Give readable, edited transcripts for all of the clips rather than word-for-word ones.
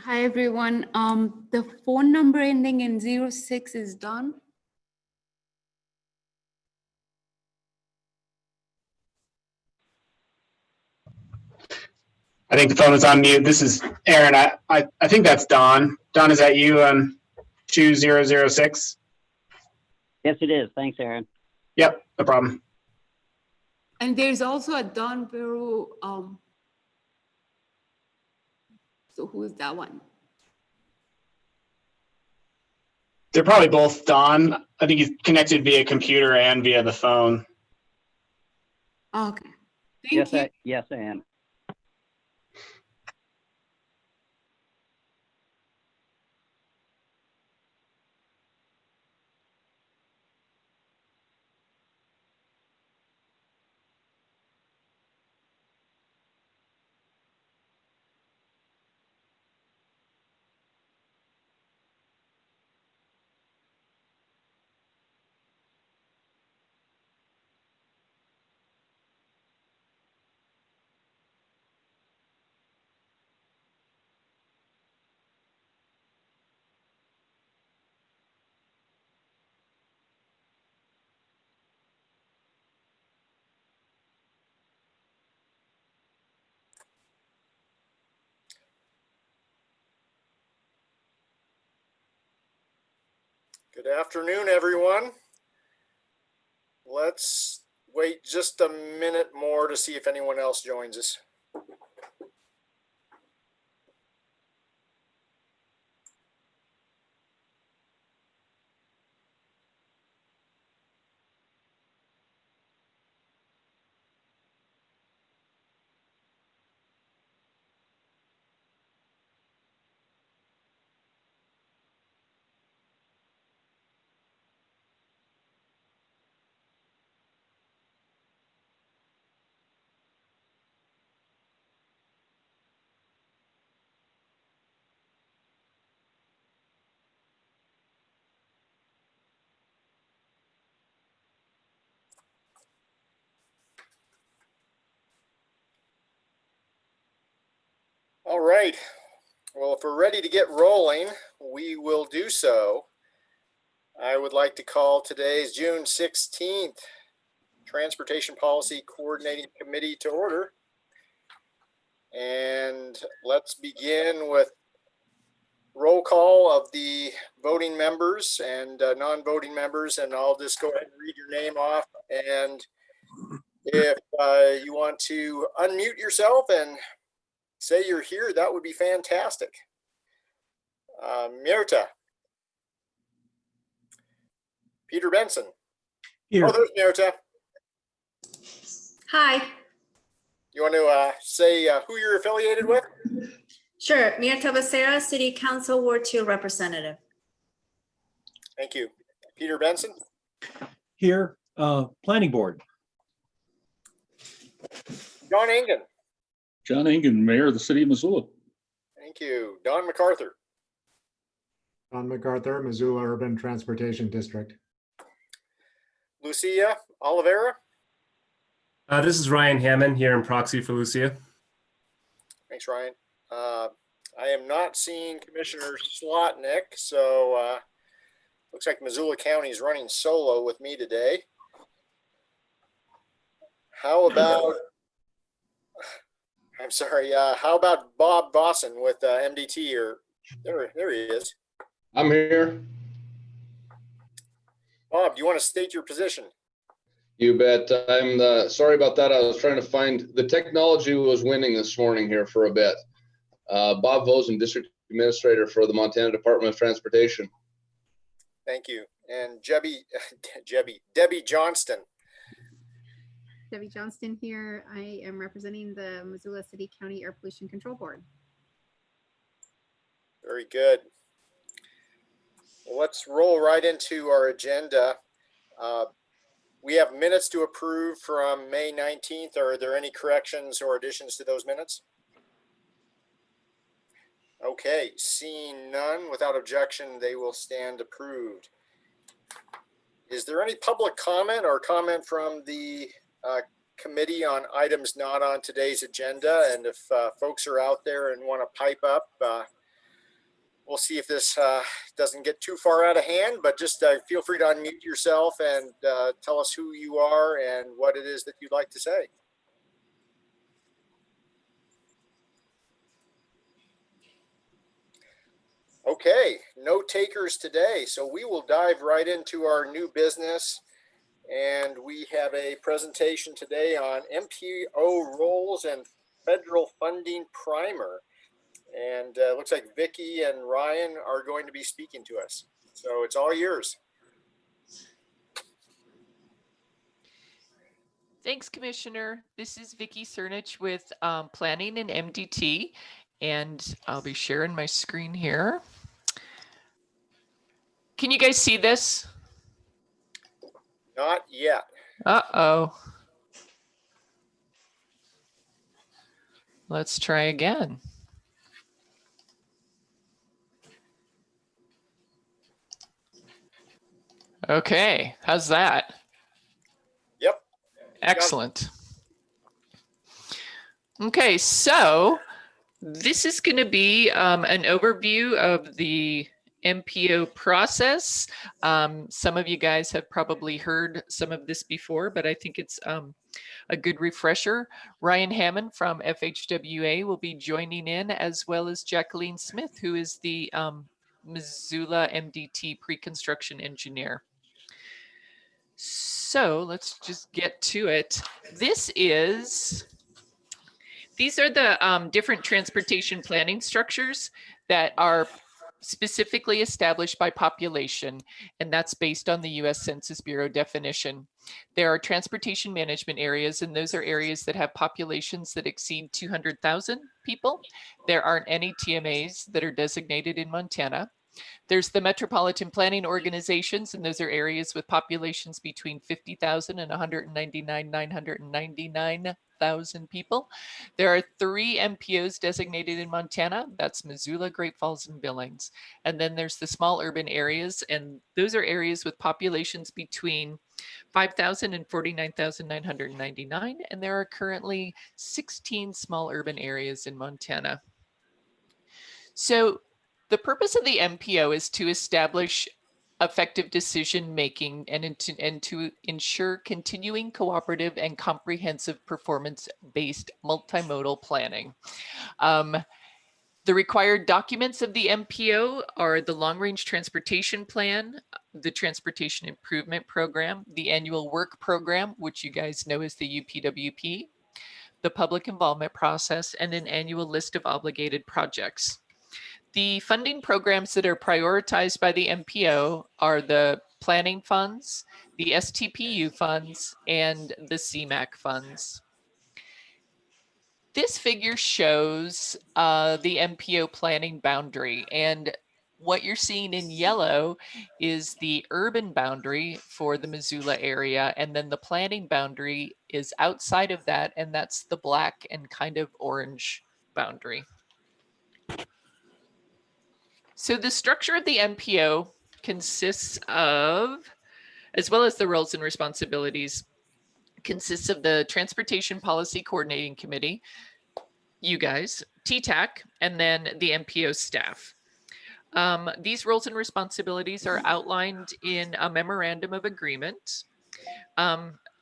Hi, everyone. The phone number ending in 06 is Don. I think the phone is on mute. This is Aaron. I think that's Don. Don, is that you on 2006? Yes, it is. Thanks, Aaron. Yep, no problem. And there's also a Don Peru. So who is that one? They're probably both Don. I think he's connected via computer and via the phone. Okay. Thank you. Yes, I am. Good afternoon, everyone. Let's wait just a minute more to see if anyone else joins us. All right. Well, if we're ready to get rolling, we will do so. I would like to call today's June 16th Transportation Policy Coordinating Committee to order. And let's begin with roll call of the voting members and non-voting members, and I'll just go ahead and read your name off. And if you want to unmute yourself and say you're here, that would be fantastic. Mirta. Peter Benson. Here. Oh, there's Mirta. Hi. You want to say who you're affiliated with? Sure. Mirta Becerra, City Council Ward 2 Representative. Thank you. Peter Benson. Here, Planning Board. John Engen. John Engen, Mayor of the City of Missoula. Thank you. Don MacArthur. Don MacArthur, Missoula Urban Transportation District. Lucia Oliveira. This is Ryan Hammond here in proxy for Lucia. Thanks, Ryan. I am not seeing Commissioner Slotnick, so looks like Missoula County is running solo with me today. How about, I'm sorry, how about Bob Bosson with MDT? Or there he is. I'm here. Bob, do you want to state your position? You bet. I'm sorry about that. I was trying to find, the technology was winning this morning here for a bit. Bob Vosen, District Administrator for the Montana Department of Transportation. Thank you. And Debbie Johnston. Debbie Johnston here. I am representing the Missoula City County Air Pollution Control Board. Very good. Well, let's roll right into our agenda. We have minutes to approve from May 19th. Are there any corrections or additions to those minutes? Okay, seeing none, without objection, they will stand approved. Is there any public comment or comment from the committee on items not on today's agenda? And if folks are out there and want to pipe up, we'll see if this doesn't get too far out of hand, but just feel free to unmute yourself and tell us who you are and what it is that you'd like to say. Okay, no takers today, so we will dive right into our new business. And we have a presentation today on MPO roles and federal funding primer. And looks like Vicki and Ryan are going to be speaking to us. So it's all yours. Thanks, Commissioner. This is Vicki Cernich with Planning and MDT, and I'll be sharing my screen here. Can you guys see this? Not yet. Uh-oh. Let's try again. Okay, how's that? Yep. Excellent. Okay, so this is going to be an overview of the MPO process. Some of you guys have probably heard some of this before, but I think it's a good refresher. Ryan Hammond from FHWA will be joining in, as well as Jacqueline Smith, who is the Missoula MDT pre-construction engineer. So let's just get to it. These are the different transportation planning structures that are specifically established by population, and that's based on the U.S. Census Bureau definition. There are transportation management areas, and those are areas that have populations that exceed 200,000 people. There aren't any TMAs that are designated in Montana. There's the Metropolitan Planning Organizations, and those are areas with populations between 50,000 and 999,000 people. There are 3 MPOs designated in Montana. That's Missoula, Great Falls, and Billings. And then there's the small urban areas, and those are areas with populations between 5,000 and 49,999. And there are currently 16 small urban areas in Montana. So the purpose of the MPO is to establish effective decision making and to ensure continuing cooperative and comprehensive performance-based multimodal planning. The required documents of the MPO are the Long-Range Transportation Plan, the Transportation Improvement Program, the Annual Work Program, which you guys know is the UPWP, the Public Involvement Process, and an annual list of obligated projects. The funding programs that are prioritized by the MPO are the planning funds, the STPU funds, and the CMAQ funds. This figure shows the MPO planning boundary, and what you're seeing in yellow is the urban boundary for the Missoula area, and then the planning boundary is outside of that, and that's the black and kind of orange boundary. So the structure of the MPO consists of, as well as the roles and responsibilities, consists of the Transportation Policy Coordinating Committee, you guys, TTAC, and then the MPO staff. These roles and responsibilities are outlined in a memorandum of agreement.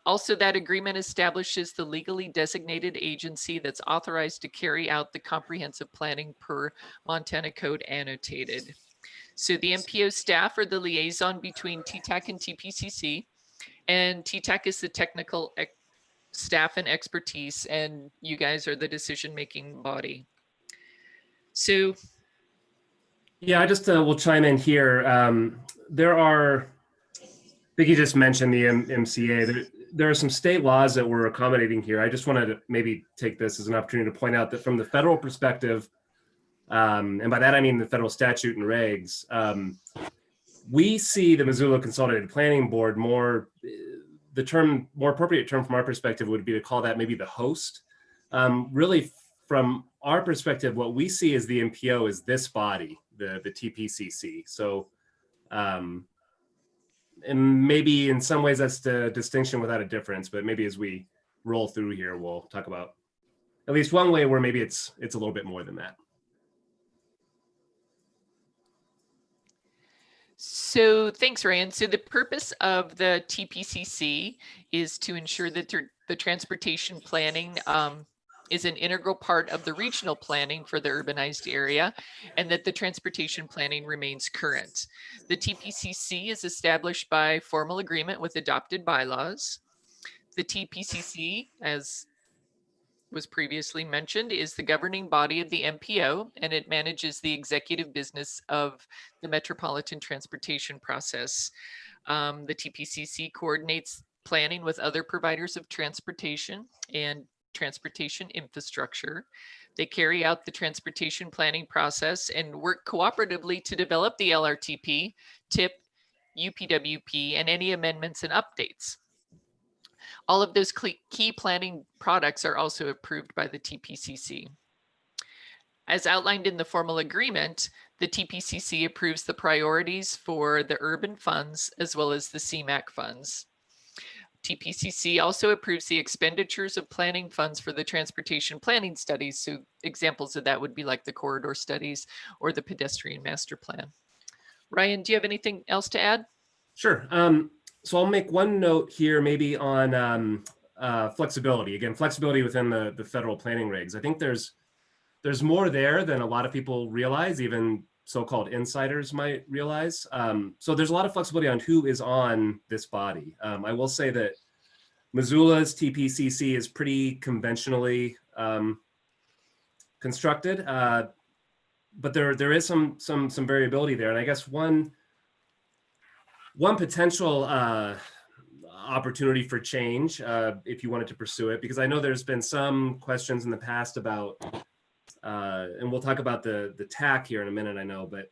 Also, that agreement establishes the legally designated agency that's authorized to carry out the comprehensive planning per Montana Code annotated. So the MPO staff are the liaison between TTAC and TPCC, and TTAC is the technical staff and expertise, and you guys are the decision-making body. So, Yeah, I just will chime in here. There are, Vicki just mentioned the MCA. There are some state laws that we're accommodating here. I just wanted to maybe take this as an opportunity to point out that from the federal perspective, and by that I mean the federal statute and regs, we see the Missoula Consolidated Planning Board more appropriate term from our perspective would be to call that maybe the host. Really, from our perspective, what we see as the MPO is this body, the TPCC. So, and maybe in some ways that's the distinction without a difference, but maybe as we roll through here, we'll talk about at least one way where maybe it's a little bit more than that. So thanks, Ryan. So the purpose of the TPCC is to ensure that the transportation planning is an integral part of the regional planning for the urbanized area, and that the transportation planning remains current. The TPCC is established by formal agreement with adopted bylaws. The TPCC, as was previously mentioned, is the governing body of the MPO, and it manages the executive business of the metropolitan transportation process. The TPCC coordinates planning with other providers of transportation and transportation infrastructure. They carry out the transportation planning process and work cooperatively to develop the LRTP, TIP, UPWP, and any amendments and updates. All of those key planning products are also approved by the TPCC. As outlined in the formal agreement, the TPCC approves the priorities for the urban funds as well as the CMAQ funds. TPCC also approves the expenditures of planning funds for the transportation planning studies. So examples of that would be like the corridor studies or the pedestrian master plan. Ryan, do you have anything else to add? Sure. So I'll make one note here maybe on flexibility. Again, flexibility within the federal planning regs. I think there's more there than a lot of people realize, even so-called insiders might realize. So there's a lot of flexibility on who is on this body. I will say that Missoula's TPCC is pretty conventionally constructed, but there is some variability there. And I guess one potential opportunity for change, if you wanted to pursue it, because I know there's been some questions in the past about, and we'll talk about the TAC here in a minute, I know, but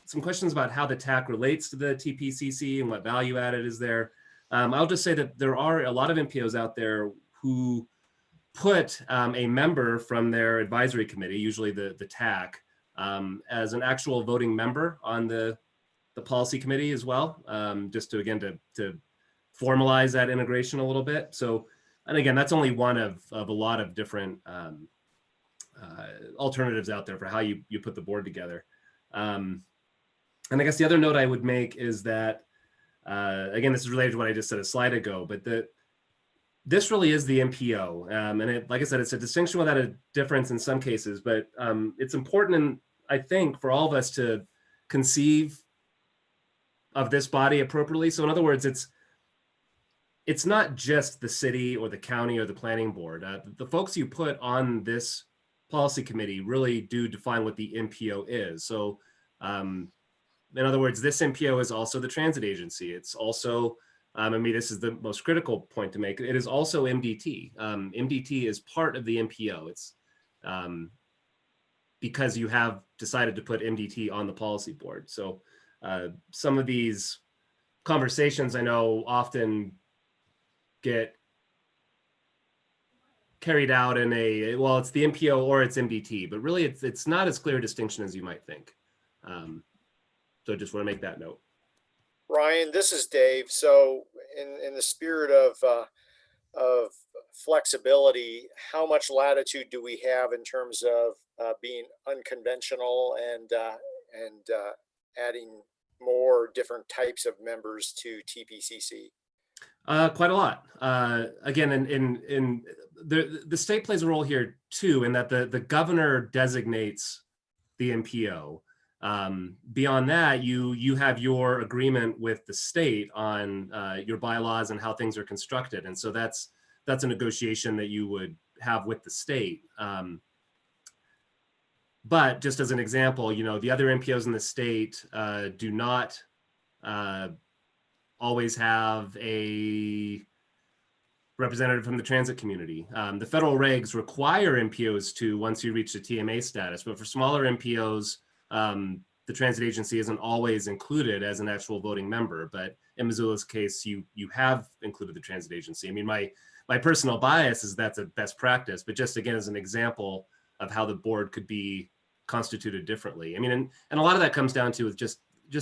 some questions about how the TAC relates to the TPCC and what value added is there. I'll just say that there are a lot of MPOs out there who put a member from their advisory committee, usually the TAC, as an actual voting member on the policy committee as well, just to, again, to formalize that integration a little bit. So, and again, that's only one of a lot of different alternatives out there for how you put the board together. And I guess the other note I would make is that, again, this is related to what I just said a slide ago, but this really is the MPO. And it, like I said, it's a distinction without a difference in some cases, but it's important, and I think, for all of us to conceive of this body appropriately. So in other words, it's not just the city or the county or the planning board. The folks you put on this policy committee really do define what the MPO is. So in other words, this MPO is also the transit agency. It's also, I mean, this is the most critical point to make. It is also MDT. MDT is part of the MPO. It's because you have decided to put MDT on the policy board. So some of these conversations I know often get carried out in a, well, it's the MPO or it's MDT, but really it's not as clear a distinction as you might think. So I just want to make that note. Ryan, this is Dave. So in the spirit of flexibility, how much latitude do we have in terms of being unconventional and adding more different types of members to TPCC? Quite a lot. Again, in the state plays a role here too, in that the governor designates the MPO. Beyond that, you have your agreement with the state on your bylaws and how things are constructed, and so that's a negotiation that you would have with the state. But just as an example, you know, the other MPOs in the state do not always have a representative from the transit community. The federal regs require MPOs to, once you reach the TMA status, but for smaller MPOs, the transit agency isn't always included as an actual voting member. But in Missoula's case, you have included the transit agency. I mean, my personal bias is that's a best practice, but just again, as an example of how the board could be constituted differently. I mean, and a lot of that comes down to just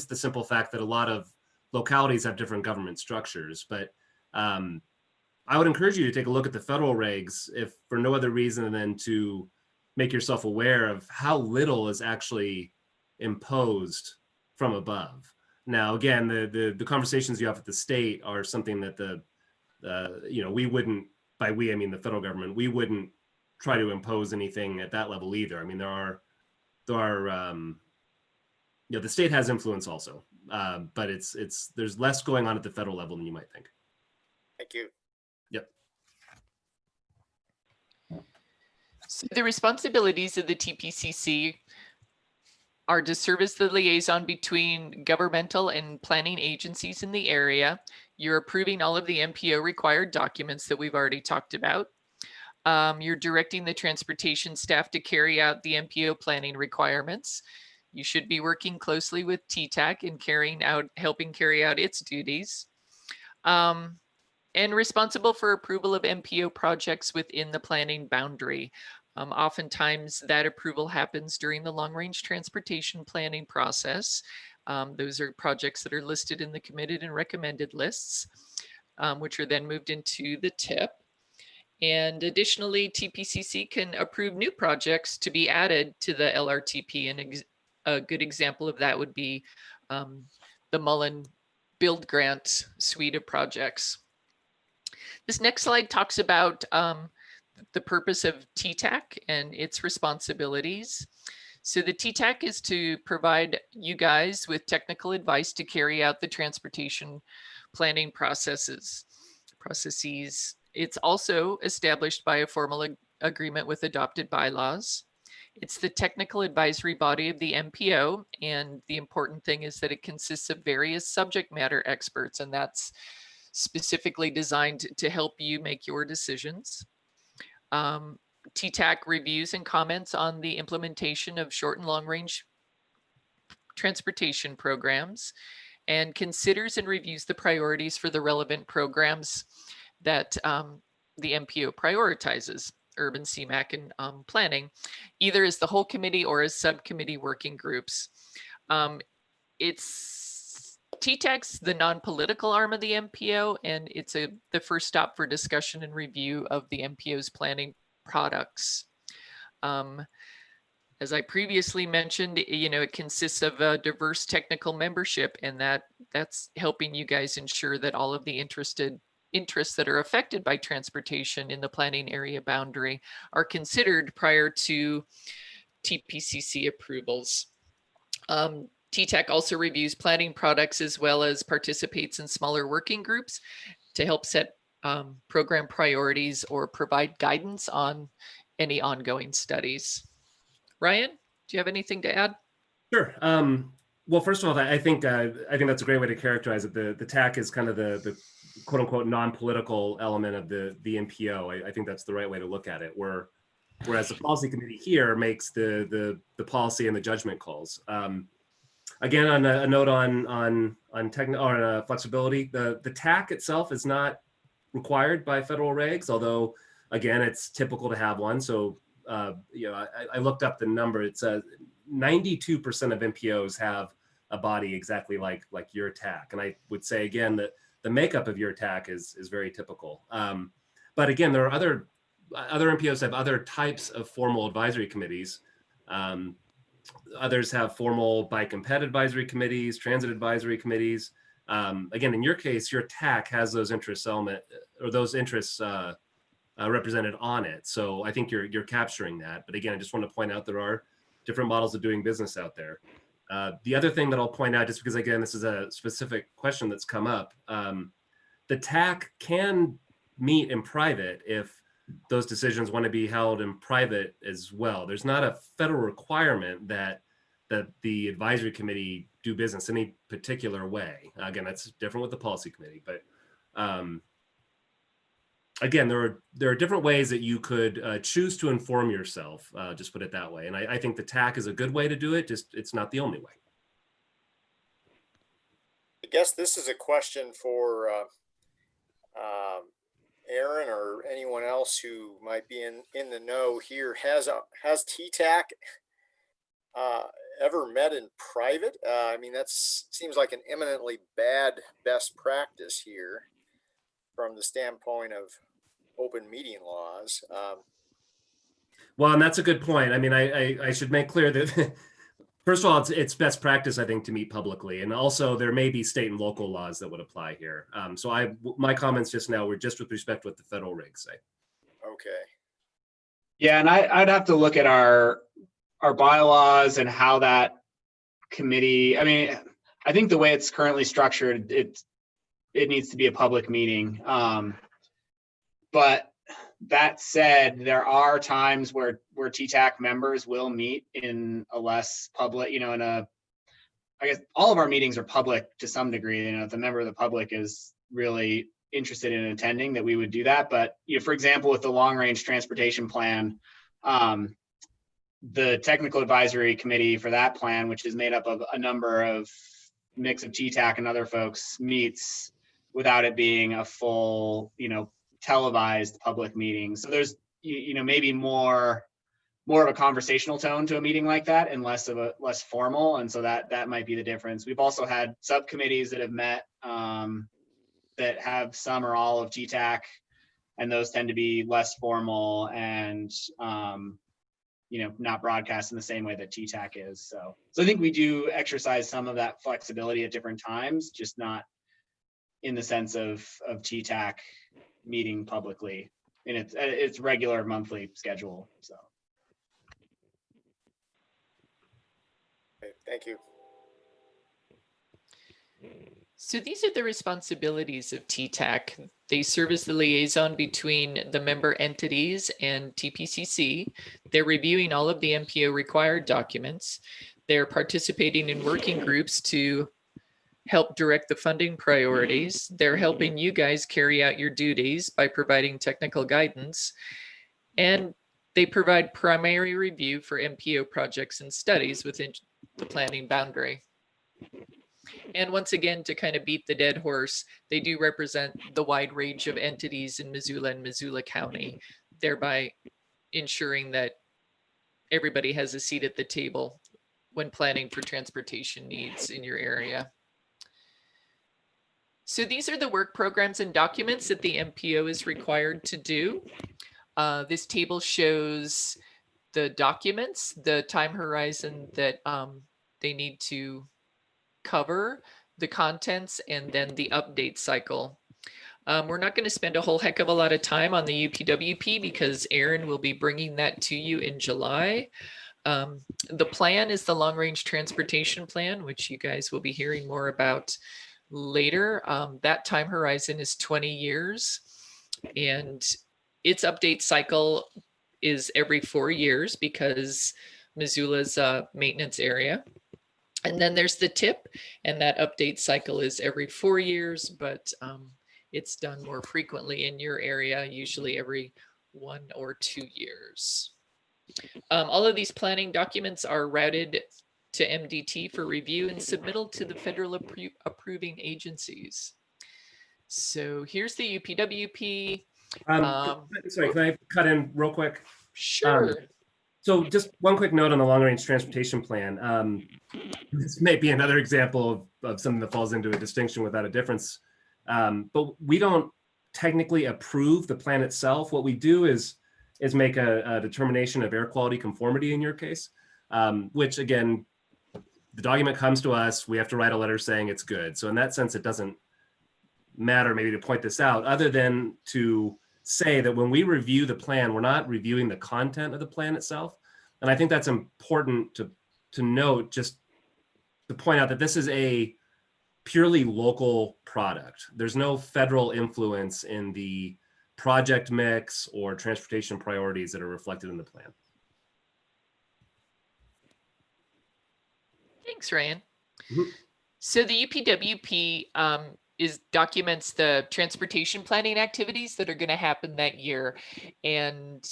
the simple fact that a lot of localities have different government structures. But I would encourage you to take a look at the federal regs, if for no other reason than to make yourself aware of how little is actually imposed from above. Now, again, the conversations you have with the state are something that we wouldn't, by we, I mean the federal government, we wouldn't try to impose anything at that level either. I mean, the state has influence also, but there's less going on at the federal level than you might think. Thank you. Yep. So the responsibilities of the TPCC are to serve as the liaison between governmental and planning agencies in the area. You're approving all of the MPO required documents that we've already talked about. You're directing the transportation staff to carry out the MPO planning requirements. You should be working closely with TTAC in helping carry out its duties. And responsible for approval of MPO projects within the planning boundary. Oftentimes that approval happens during the long range transportation planning process. Those are projects that are listed in the committed and recommended lists, which are then moved into the TIP. And additionally, TPCC can approve new projects to be added to the LRTP. And a good example of that would be the Mullen Build Grant suite of projects. This next slide talks about the purpose of TTAC and its responsibilities. So the TTAC is to provide you guys with technical advice to carry out the transportation planning processes. It's also established by a formal agreement with adopted bylaws. It's the technical advisory body of the MPO, and the important thing is that it consists of various subject matter experts, and that's specifically designed to help you make your decisions. TTAC reviews and comments on the implementation of short and long range transportation programs and considers and reviews the priorities for the relevant programs that the MPO prioritizes, urban CMAQ and planning, either as the whole committee or as subcommittee working groups. TTAC's the non-political arm of the MPO, and it's the first stop for discussion and review of the MPO's planning products. As I previously mentioned, it consists of a diverse technical membership, and that's helping you guys ensure that all of the interests that are affected by transportation in the planning area boundary are considered prior to TPCC approvals. TTAC also reviews planning products as well as participates in smaller working groups to help set program priorities or provide guidance on any ongoing studies. Ryan, do you have anything to add? Sure. Well, first of all, I think that's a great way to characterize it. The TAC is kind of the quote unquote non-political element of the MPO. I think that's the right way to look at it. Whereas the policy committee here makes the policy and the judgment calls. Again, on a note on flexibility, the TAC itself is not required by federal regs, although again, it's typical to have one. So I looked up the number. It's 92% of MPOs have a body exactly like your TAC, and I would say again that the makeup of your TAC is very typical. But again, there are other MPOs have other types of formal advisory committees. Others have formal bike and ped advisory committees, transit advisory committees. Again, in your case, your TAC has those interests represented on it. So I think you're capturing that. But again, I just want to point out there are different models of doing business out there. The other thing that I'll point out, just because again, this is a specific question that's come up, the TAC can meet in private if those decisions want to be held in private as well. There's not a federal requirement that the advisory committee do business any particular way. Again, that's different with the policy committee, but again, there are different ways that you could choose to inform yourself, just put it that way. And I think the TAC is a good way to do it, just it's not the only way. I guess this is a question for Aaron or anyone else who might be in the know here. Has TTAC ever met in private? I mean, that seems like an eminently bad best practice here from the standpoint of open meeting laws. Well, and that's a good point. I mean, I should make clear that First of all, it's best practice, I think, to meet publicly, and also there may be state and local laws that would apply here. So my comments just now were just with respect to what the federal regs say. Okay. Yeah, and I'd have to look at our bylaws and how that committee, I mean, I think the way it's currently structured, it needs to be a public meeting. But that said, there are times where TTAC members will meet in a less public, I guess all of our meetings are public to some degree. If the member of the public is really interested in attending, that we would do that. But for example, with the long range transportation plan, the technical advisory committee for that plan, which is made up of a number of mix of TTAC and other folks, meets without it being a full, televised public meeting. So there's, maybe more of a conversational tone to a meeting like that and less formal. And so that might be the difference. We've also had subcommittees that have met that have some or all of TTAC, and those tend to be less formal and not broadcast in the same way that TTAC is. So I think we do exercise some of that flexibility at different times, just not in the sense of TTAC meeting publicly in its regular monthly schedule. So. Okay, thank you. So these are the responsibilities of TTAC. They serve as the liaison between the member entities and TPCC. They're reviewing all of the MPO required documents. They're participating in working groups to help direct the funding priorities. They're helping you guys carry out your duties by providing technical guidance. And they provide primary review for MPO projects and studies within the planning boundary. And once again, to kind of beat the dead horse, they do represent the wide range of entities in Missoula and Missoula County, thereby ensuring that everybody has a seat at the table when planning for transportation needs in your area. So these are the work programs and documents that the MPO is required to do. This table shows the documents, the time horizon that they need to cover, the contents, and then the update cycle. We're not going to spend a whole heck of a lot of time on the UPWP because Aaron will be bringing that to you in July. The plan is the long range transportation plan, which you guys will be hearing more about later. That time horizon is 20 years and its update cycle is every 4 years because Missoula's a maintenance area. And then there's the TIP, and that update cycle is every 4 years, but it's done more frequently in your area, usually every 1 or 2 years. All of these planning documents are routed to MDT for review and submittal to the federal approving agencies. So here's the UPWP. Sorry, can I cut in real quick? Sure. So just one quick note on the long range transportation plan. This may be another example of something that falls into a distinction without a difference. But we don't technically approve the plan itself. What we do is make a determination of air quality conformity in your case, which again, the document comes to us, we have to write a letter saying it's good. So in that sense, it doesn't matter maybe to point this out other than to say that when we review the plan, we're not reviewing the content of the plan itself. And I think that's important to note, just to point out that this is a purely local product. There's no federal influence in the project mix or transportation priorities that are reflected in the plan. Thanks, Ryan. Mm-hmm. So the UPWP documents the transportation planning activities that are going to happen that year. And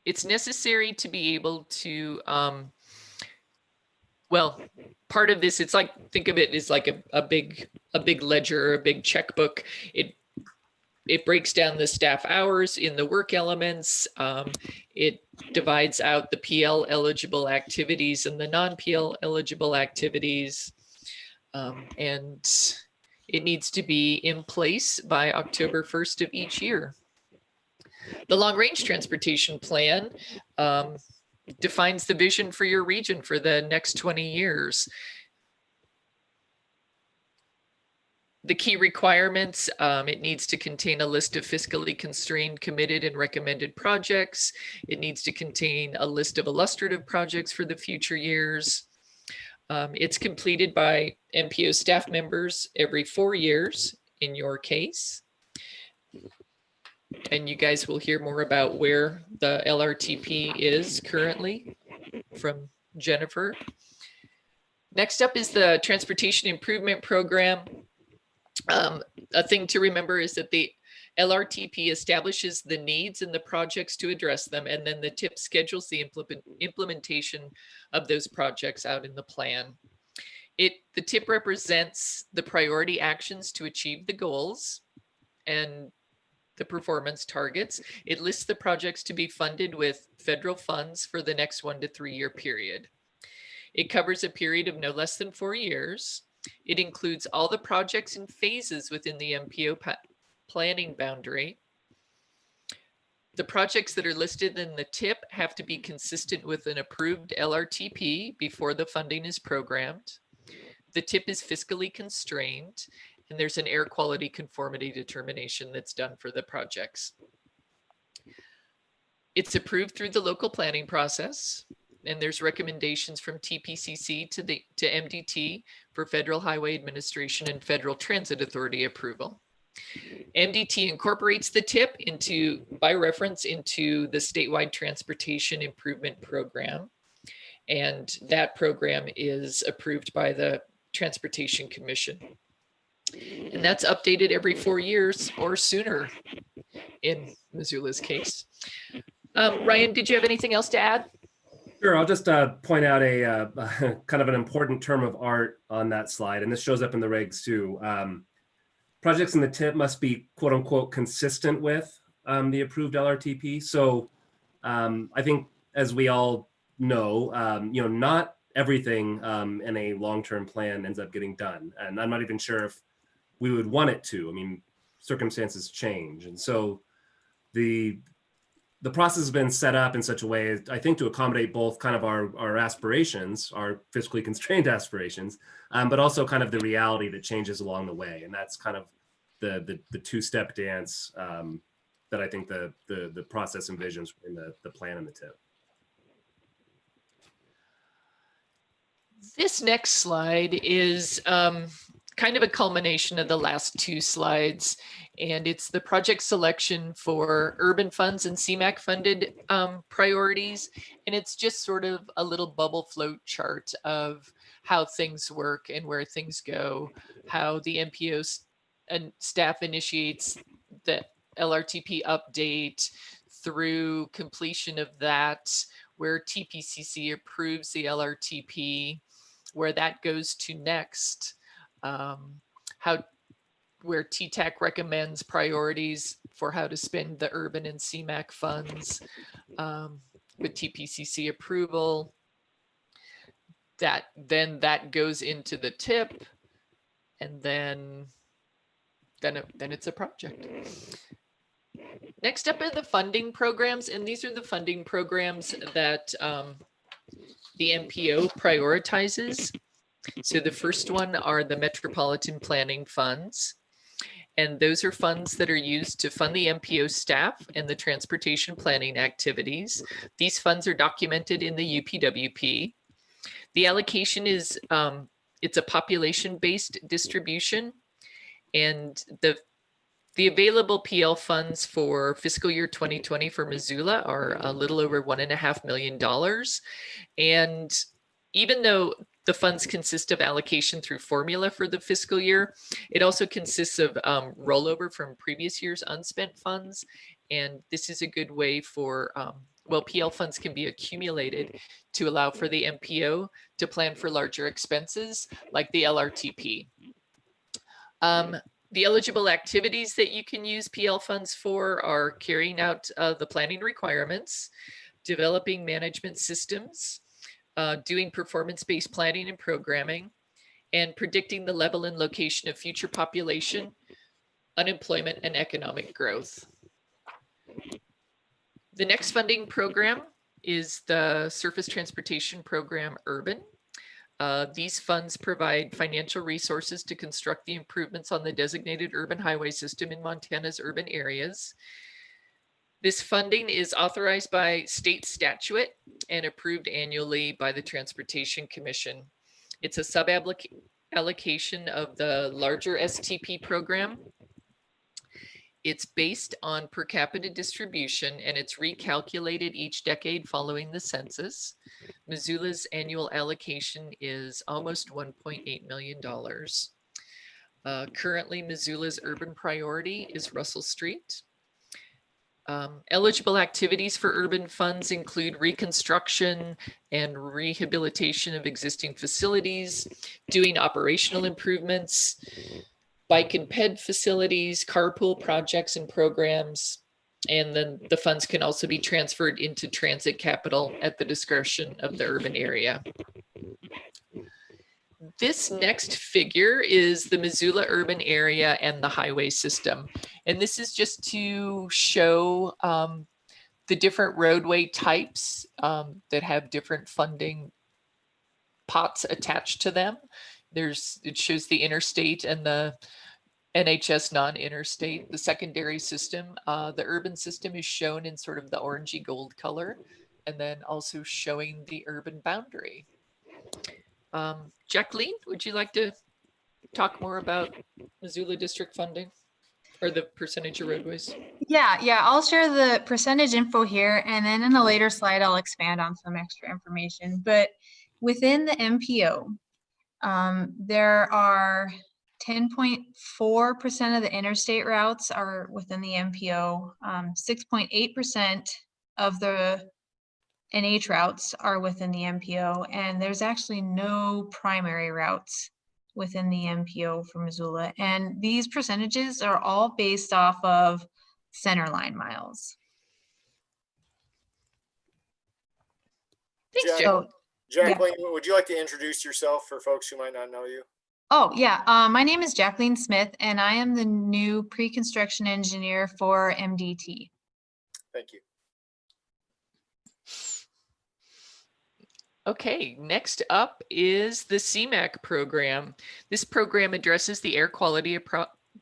it's necessary to be able to, well, part of this, it's like, think of it as like a big ledger, a big checkbook. It breaks down the staff hours in the work elements. It divides out the PL eligible activities and the non-PL eligible activities. And it needs to be in place by October 1st of each year. The long range transportation plan defines the vision for your region for the next 20 years. The key requirements, it needs to contain a list of fiscally constrained, committed, and recommended projects. It needs to contain a list of illustrative projects for the future years. It's completed by MPO staff members every 4 years in your case. And you guys will hear more about where the LRTP is currently from Jennifer. Next up is the Transportation Improvement Program. A thing to remember is that the LRTP establishes the needs and the projects to address them, and then the TIP schedules the implementation of those projects out in the plan. The TIP represents the priority actions to achieve the goals and the performance targets. It lists the projects to be funded with federal funds for the next 1 to 3 year period. It covers a period of no less than 4 years. It includes all the projects and phases within the MPO planning boundary. The projects that are listed in the TIP have to be consistent with an approved LRTP before the funding is programmed. The TIP is fiscally constrained, and there's an air quality conformity determination that's done for the projects. It's approved through the local planning process, and there's recommendations from TPCC to MDT for Federal Highway Administration and Federal Transit Authority approval. MDT incorporates the TIP by reference into the statewide transportation improvement program, and that program is approved by the Transportation Commission. And that's updated every 4 years or sooner in Missoula's case. Ryan, did you have anything else to add? Sure, I'll just point out a kind of an important term of art on that slide, and this shows up in the regs too. Projects in the TIP must be quote unquote consistent with the approved LRTP. So I think, as we all know, not everything in a long-term plan ends up getting done, and I'm not even sure if we would want it to. I mean, circumstances change, and so the process has been set up in such a way, I think, to accommodate both kind of our aspirations, our fiscally constrained aspirations, but also kind of the reality that changes along the way. And that's kind of the two-step dance that I think the process envisions in the plan and the TIP. This next slide is kind of a culmination of the last 2 slides, and it's the project selection for urban funds and CMAQ funded priorities. And it's just sort of a little bubble float chart of how things work and where things go, how the MPO and staff initiates the LRTP update through completion of that, where TPCC approves the LRTP, where that goes to next, where TTAC recommends priorities for how to spend the urban and CMAQ funds with TPCC approval. Then that goes into the TIP, and then it's a project. Next up are the funding programs, and these are the funding programs that the MPO prioritizes. So the first one are the Metropolitan Planning Funds. And those are funds that are used to fund the MPO staff and the transportation planning activities. These funds are documented in the UPWP. The allocation is, it's a population-based distribution. And the available PL funds for fiscal year 2020 for Missoula are a little over $1.5 million. And even though the funds consist of allocation through formula for the fiscal year, it also consists of rollover from previous year's unspent funds. And this is a good way for, PL funds can be accumulated to allow for the MPO to plan for larger expenses like the LRTP. The eligible activities that you can use PL funds for are carrying out the planning requirements, developing management systems, doing performance-based planning and programming, and predicting the level and location of future population, unemployment, and economic growth. The next funding program is the Surface Transportation Program Urban. These funds provide financial resources to construct the improvements on the designated urban highway system in Montana's urban areas. This funding is authorized by state statute and approved annually by the Transportation Commission. It's a sub-allocation of the larger STP program. It's based on per capita distribution, and it's recalculated each decade following the census. Missoula's annual allocation is almost $1.8 million. Currently, Missoula's urban priority is Russell Street. Eligible activities for urban funds include reconstruction and rehabilitation of existing facilities, doing operational improvements, bike and ped facilities, carpool projects and programs, and then the funds can also be transferred into transit capital at the discretion of the urban area. This next figure is the Missoula urban area and the highway system. And this is just to show the different roadway types that have different funding pots attached to them. It shows the interstate and the NHS non-interstate, the secondary system. The urban system is shown in sort of the orangey gold color, and then also showing the urban boundary. Jacqueline, would you like to talk more about Missoula district funding or the percentage of roadways? Yeah, I'll share the percentage info here, and then in a later slide, I'll expand on some extra information. But within the MPO, there are 10.4% of the interstate routes are within the MPO. 6.8% of the NH routes are within the MPO, and there's actually no primary routes within the MPO for Missoula. And these percentages are all based off of centerline miles. Thanks, Jacqueline, would you like to introduce yourself for folks who might not know you? Oh, yeah. My name is Jacqueline Smith, and I am the new pre-construction engineer for MDT. Thank you. Okay, next up is the CMAQ program. This program addresses the air quality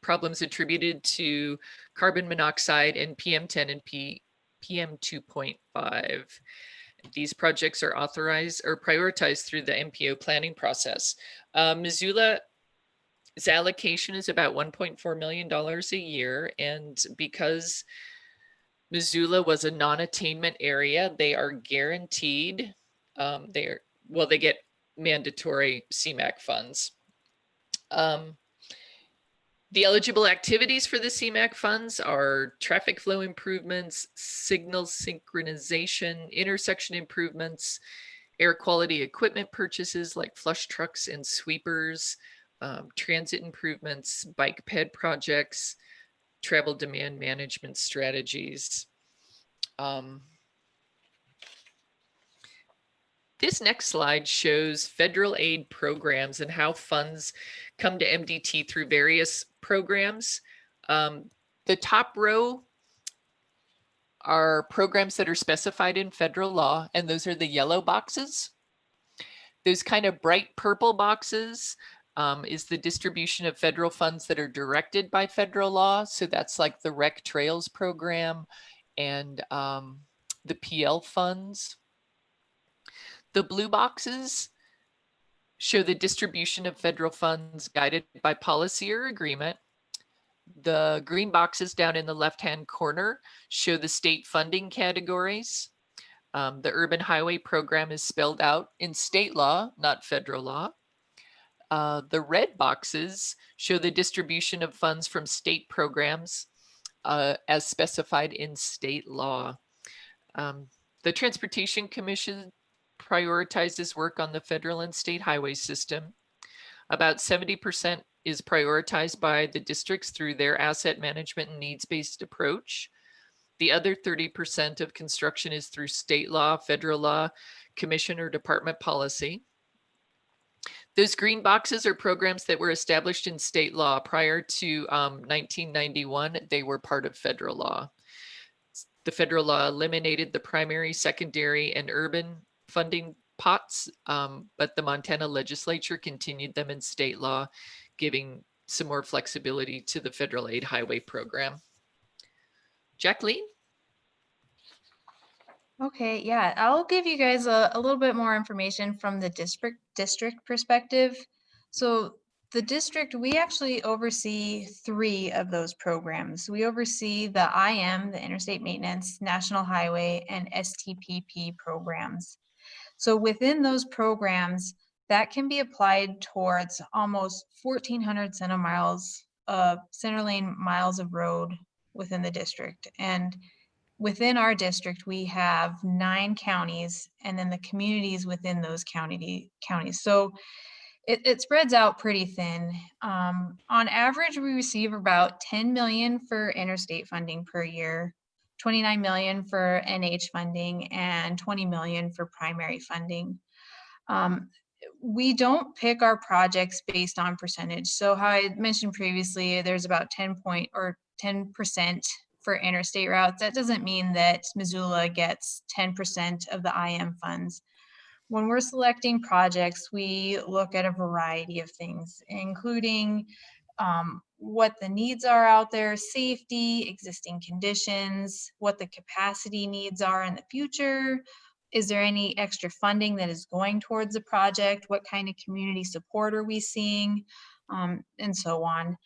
problems attributed to carbon monoxide and PM10 and PM 2.5. These projects are authorized or prioritized through the MPO planning process. Missoula's allocation is about $1.4 million a year, and because Missoula was a non-attainment area, they are guaranteed they get mandatory CMAQ funds. The eligible activities for the CMAQ funds are traffic flow improvements, signal synchronization, intersection improvements, air quality equipment purchases like flush trucks and sweepers, transit improvements, bike ped projects, travel demand management strategies. This next slide shows federal aid programs and how funds come to MDT through various programs. The top row are programs that are specified in federal law, and those are the yellow boxes. Those kind of bright purple boxes is the distribution of federal funds that are directed by federal law. So that's like the Rec Trails program and the PL funds. The blue boxes show the distribution of federal funds guided by policy or agreement. The green boxes down in the left-hand corner show the state funding categories. The urban highway program is spelled out in state law, not federal law. The red boxes show the distribution of funds from state programs as specified in state law. The Transportation Commission prioritizes work on the federal and state highway system. About 70% is prioritized by the districts through their asset management and needs-based approach. The other 30% of construction is through state law, federal law, commission, or department policy. Those green boxes are programs that were established in state law prior to 1991. They were part of federal law. The federal law eliminated the primary, secondary, and urban funding pots, but the Montana legislature continued them in state law, giving some more flexibility to the federal aid highway program. Jacqueline? Okay, yeah, I'll give you guys a little bit more information from the district perspective. So the district, we actually oversee 3 of those programs. We oversee the IM, the Interstate Maintenance, National Highway, and STPP programs. So within those programs, that can be applied towards almost 1,400 center lane miles of road within the district. And within our district, we have 9 counties and then the communities within those counties. So it spreads out pretty thin. On average, we receive about 10 million for interstate funding per year, 29 million for NH funding, and 20 million for primary funding. We don't pick our projects based on percentage. So how I mentioned previously, there's about 10% for interstate routes. That doesn't mean that Missoula gets 10% of the IM funds. When we're selecting projects, we look at a variety of things, including what the needs are out there, safety, existing conditions, what the capacity needs are in the future. Is there any extra funding that is going towards the project? What kind of community support are we seeing? And so on.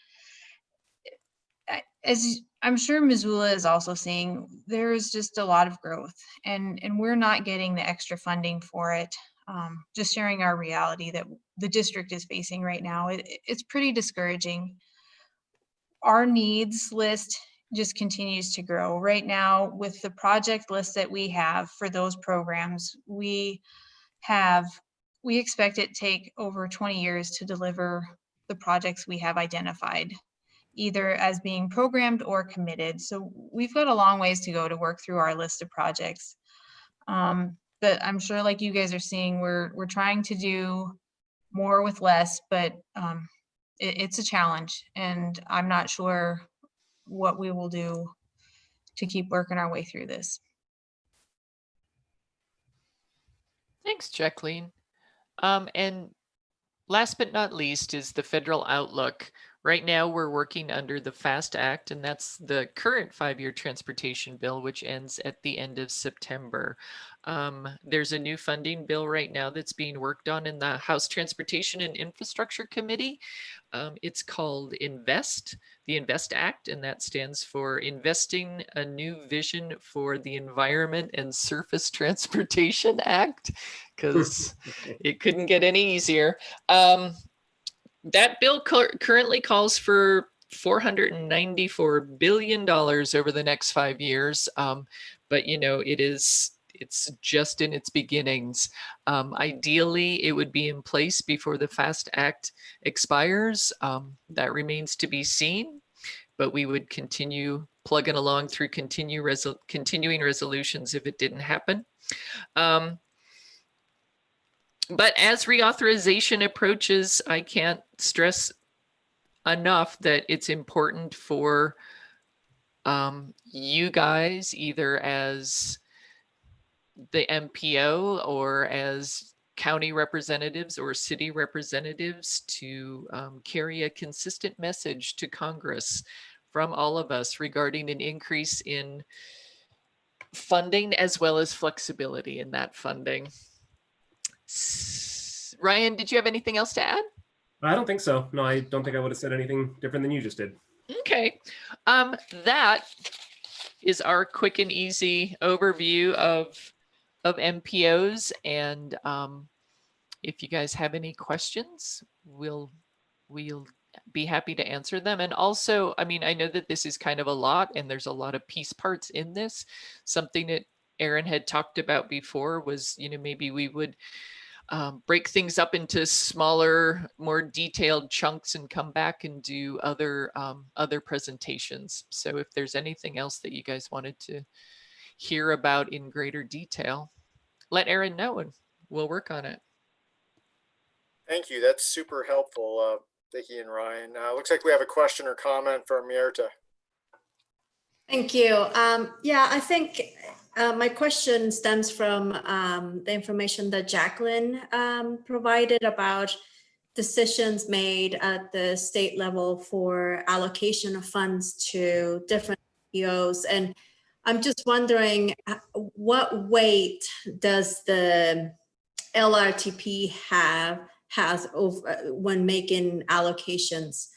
As I'm sure Missoula is also seeing, there's just a lot of growth and we're not getting the extra funding for it. Just sharing our reality that the district is facing right now. It's pretty discouraging. Our needs list just continues to grow. Right now, with the project list that we have for those programs, we expect it to take over 20 years to deliver the projects we have identified, either as being programmed or committed. So we've got a long ways to go to work through our list of projects. But I'm sure, like you guys are seeing, we're trying to do more with less, but it's a challenge, and I'm not sure what we will do to keep working our way through this. Thanks, Jacqueline. And last but not least is the federal outlook. Right now, we're working under the FAST Act, and that's the current 5-year transportation bill, which ends at the end of September. There's a new funding bill right now that's being worked on in the House Transportation and Infrastructure Committee. It's called the INVEST Act, and that stands for Investing a New Vision for the Environment and Surface Transportation Act, because it couldn't get any easier. That bill currently calls for $494 billion over the next 5 years. But, you know, it's just in its beginnings. Ideally, it would be in place before the FAST Act expires. That remains to be seen, but we would continue plugging along through continuing resolutions if it didn't happen. But as reauthorization approaches, I can't stress enough that it's important for you guys, either as the MPO or as county representatives or city representatives, to carry a consistent message to Congress from all of us regarding an increase in funding as well as flexibility in that funding. Ryan, did you have anything else to add? I don't think so. No, I don't think I would have said anything different than you just did. Okay. That is our quick and easy overview of MPOs. And if you guys have any questions, we'll be happy to answer them. And also, I mean, I know that this is kind of a lot and there's a lot of piece parts in this. Something that Aaron had talked about before was, you know, maybe we would break things up into smaller, more detailed chunks and come back and do other presentations. So if there's anything else that you guys wanted to hear about in greater detail, let Aaron know and we'll work on it. Thank you. That's super helpful, Vicki and Ryan. Looks like we have a question or comment from Mierta. Thank you. Yeah, I think my question stems from the information that Jacqueline provided about decisions made at the state level for allocation of funds to different NPOs. And I'm just wondering, what weight does the LRTP has over when making allocations?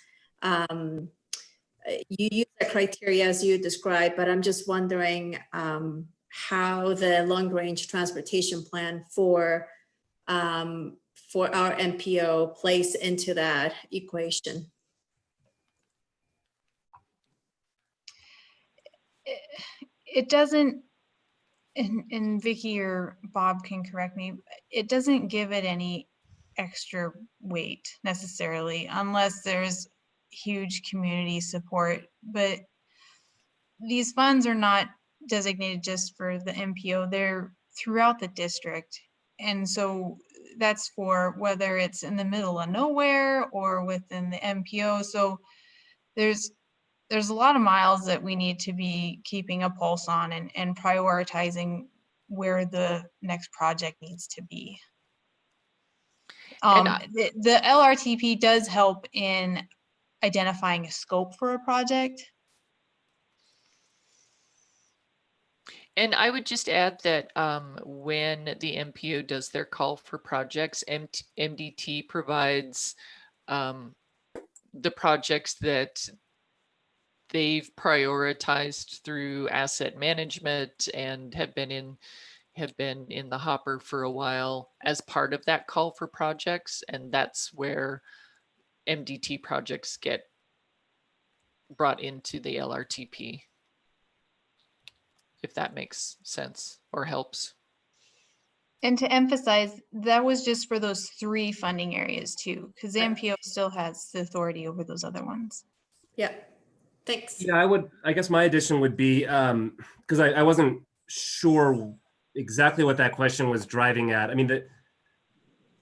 You use the criteria as you described, but I'm just wondering how the long-range transportation plan for our MPO plays into that equation. It doesn't, and Vicky or Bob can correct me, it doesn't give it any extra weight necessarily, unless there's huge community support. But these funds are not designated just for the MPO, they're throughout the district. And so that's for whether it's in the middle of nowhere or within the MPO. So there's a lot of miles that we need to be keeping a pulse on and prioritizing where the next project needs to be. The LRTP does help in identifying a scope for a project. And I would just add that when the MPO does their call for projects, MDT provides the projects that they've prioritized through asset management and have been in the hopper for a while as part of that call for projects. And that's where MDT projects get brought into the LRTP, if that makes sense or helps. And to emphasize, that was just for those 3 funding areas too, because the MPO still has the authority over those other ones. Yeah, thanks. Yeah, I guess my addition would be, because I wasn't sure exactly what that question was driving at. I mean,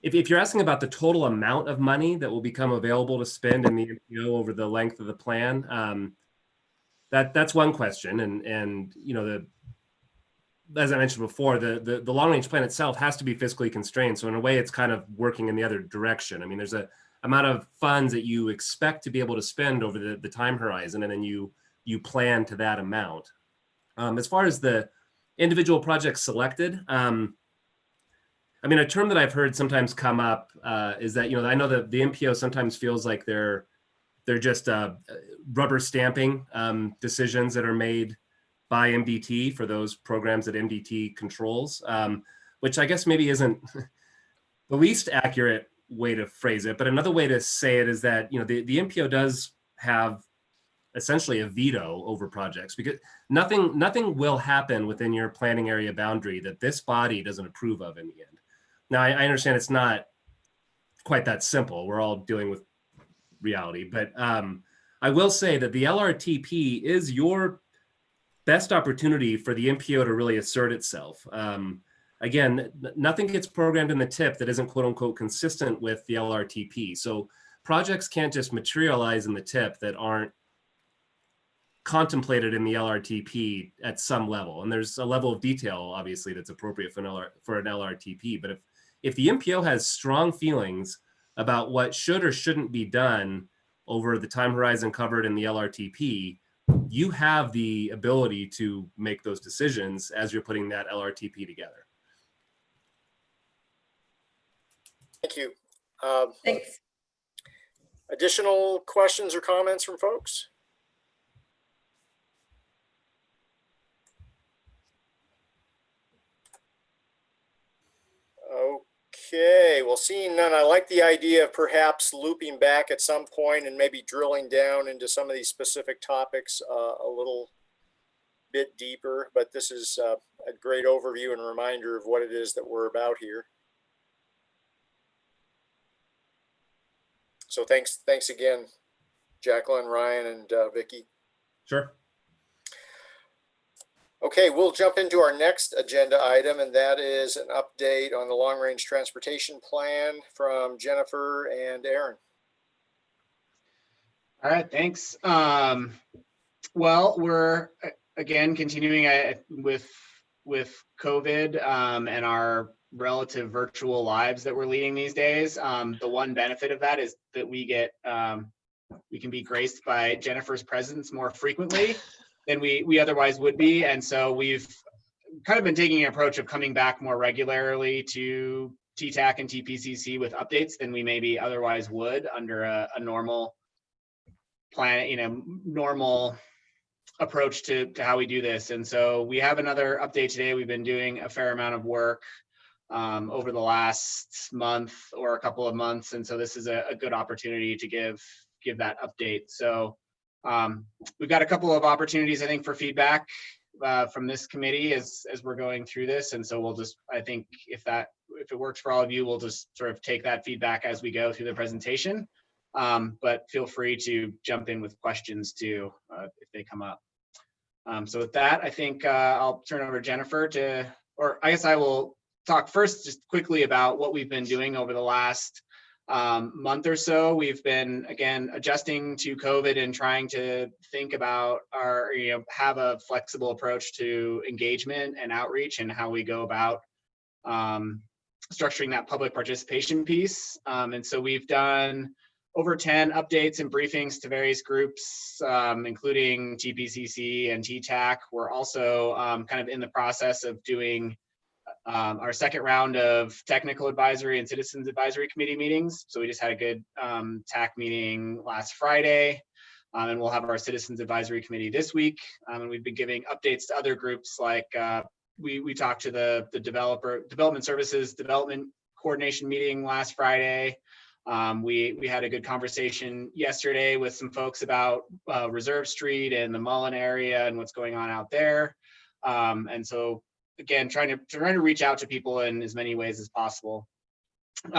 if you're asking about the total amount of money that will become available to spend in the MPO over the length of the plan, that's one question. And you know, as I mentioned before, the long range plan itself has to be fiscally constrained. So in a way, it's kind of working in the other direction. I mean, there's a amount of funds that you expect to be able to spend over the time horizon, and then you plan to that amount. As far as the individual projects selected, I mean, a term that I've heard sometimes come up is that, you know, I know that the MPO sometimes feels like they're just rubber stamping decisions that are made by MDT for those programs that MDT controls, which I guess maybe isn't the least accurate way to phrase it. But another way to say it is that, you know, the MPO does have essentially a veto over projects, because nothing will happen within your planning area boundary that this body doesn't approve of in the end. Now, I understand it's not quite that simple. We're all dealing with reality, but I will say that the LRTP is your best opportunity for the MPO to really assert itself. Again, nothing gets programmed in the TIP that isn't quote unquote consistent with the LRTP. So projects can't just materialize in the TIP that aren't contemplated in the LRTP at some level. And there's a level of detail, obviously, that's appropriate for an LRTP. But if the MPO has strong feelings about what should or shouldn't be done over the time horizon covered in the LRTP, you have the ability to make those decisions as you're putting that LRTP together. Thank you. Thanks. Additional questions or comments from folks? Okay, well, seeing none, I like the idea of perhaps looping back at some point and maybe drilling down into some of these specific topics a little bit deeper, but this is a great overview and reminder of what it is that we're about here. So thanks again, Jacqueline, Ryan, and Vicky. Sure. Okay, we'll jump into our next agenda item, and that is an update on the long-range transportation plan from Jennifer and Aaron. All right, thanks. Well, again, continuing with COVID and our relative virtual lives that we're leading these days. The one benefit of that is that we can be graced by Jennifer's presence more frequently than we otherwise would be. And so we've kind of been taking an approach of coming back more regularly to TTAC and TPCC with updates than we maybe otherwise would under a normal plan, normal approach to how we do this. And so we have another update today. We've been doing a fair amount of work over the last month or a couple of months. And so this is a good opportunity to give that update. So we've got a couple of opportunities, I think, for feedback from this committee as we're going through this. And so we'll just, I think if it works for all of you, we'll just sort of take that feedback as we go through the presentation. But feel free to jump in with questions too, if they come up. So with that, I think I'll turn over to Jennifer or I guess I will talk first just quickly about what we've been doing over the last month or so. We've been, again, adjusting to COVID and trying to think about have a flexible approach to engagement and outreach and how we go about structuring that public participation piece. And so we've done over 10 updates and briefings to various groups, including TPCC and TTAC. We're also kind of in the process of doing our second round of technical advisory and citizens advisory committee meetings. So we just had a good TAC meeting last Friday, and we'll have our citizens advisory committee this week. And we've been giving updates to other groups, like we talked to the development services development coordination meeting last Friday. We had a good conversation yesterday with some folks about Reserve Street and the Mullen area and what's going on out there. And so again, trying to reach out to people in as many ways as possible.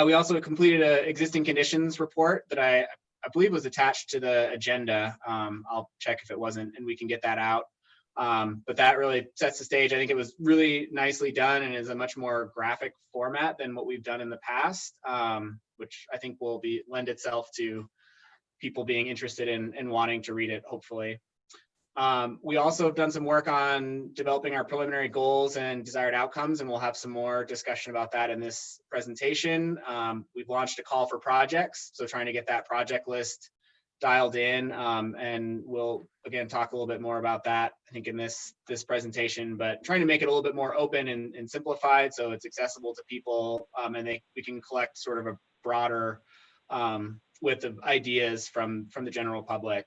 We also completed an existing conditions report that I believe was attached to the agenda. I'll check if it wasn't, and we can get that out. But that really sets the stage. I think it was really nicely done and is a much more graphic format than what we've done in the past, which I think will lend itself to people being interested in wanting to read it, hopefully. We also have done some work on developing our preliminary goals and desired outcomes, and we'll have some more discussion about that in this presentation. We've launched a call for projects, so trying to get that project list dialed in, and we'll again talk a little bit more about that, I think, in this presentation, but trying to make it a little bit more open and simplified so it's accessible to people, and we can collect sort of a broader width of ideas from the general public.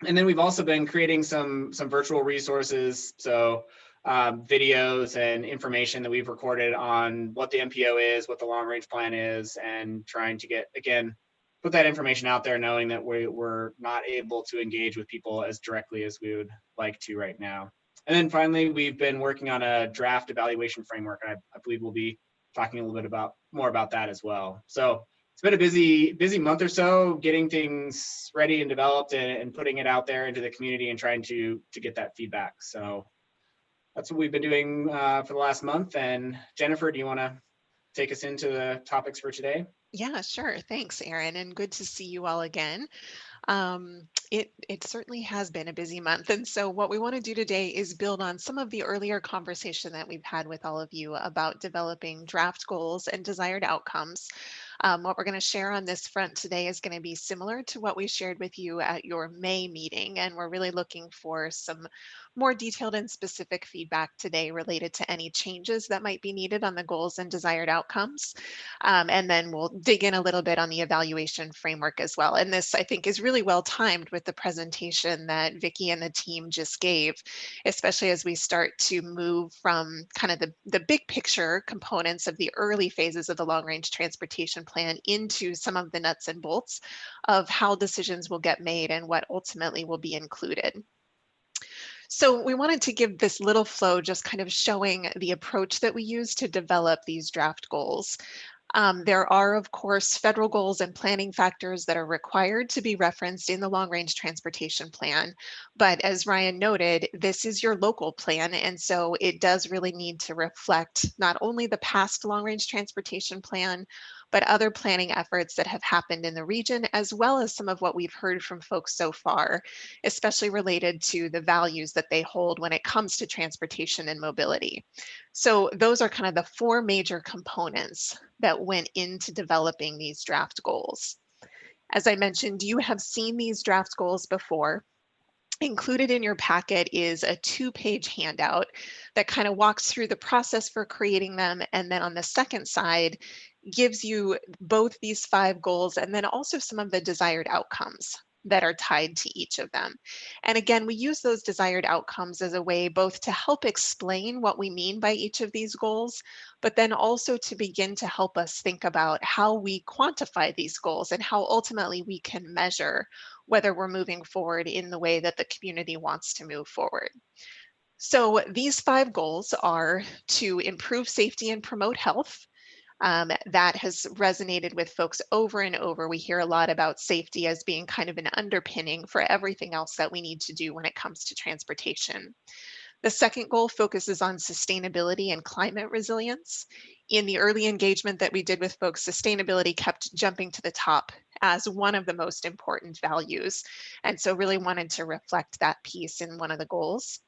And then we've also been creating some virtual resources, so videos and information that we've recorded on what the MPO is, what the long range plan is, and trying to put that information out there, knowing that we're not able to engage with people as directly as we would like to right now. And then finally, we've been working on a draft evaluation framework. I believe we'll be talking a little bit more about that as well. So it's been a busy month or so, getting things ready and developed and putting it out there into the community and trying to get that feedback. So that's what we've been doing for the last month. And Jennifer, do you want to take us into the topics for today? Yeah, sure. Thanks, Aaron, and good to see you all again. It certainly has been a busy month. And so what we want to do today is build on some of the earlier conversation that we've had with all of you about developing draft goals and desired outcomes. What we're going to share on this front today is going to be similar to what we shared with you at your May meeting. And we're really looking for some more detailed and specific feedback today related to any changes that might be needed on the goals and desired outcomes. And then we'll dig in a little bit on the evaluation framework as well. And this, I think, is really well timed with the presentation that Vicki and the team just gave, especially as we start to move from kind of the big picture components of the early phases of the long range transportation plan into some of the nuts and bolts of how decisions will get made and what ultimately will be included. So we wanted to give this little flow just kind of showing the approach that we use to develop these draft goals. There are, of course, federal goals and planning factors that are required to be referenced in the long range transportation plan. But as Ryan noted, this is your local plan. And so it does really need to reflect not only the past long range transportation plan, but other planning efforts that have happened in the region, as well as some of what we've heard from folks so far, especially related to the values that they hold when it comes to transportation and mobility. So those are kind of the four major components that went into developing these draft goals. As I mentioned, you have seen these draft goals before. Included in your packet is a 2-page handout that kind of walks through the process for creating them. And then on the second side, gives you both these 5 goals and then also some of the desired outcomes that are tied to each of them. And again, we use those desired outcomes as a way both to help explain what we mean by each of these goals, but then also to begin to help us think about how we quantify these goals and how ultimately we can measure whether we're moving forward in the way that the community wants to move forward. So these 5 goals are to improve safety and promote health. That has resonated with folks over and over. We hear a lot about safety as being kind of an underpinning for everything else that we need to do when it comes to transportation. The second goal focuses on sustainability and climate resilience. In the early engagement that we did with folks, sustainability kept jumping to the top as one of the most important values. And so really wanted to reflect that piece in one of the goals.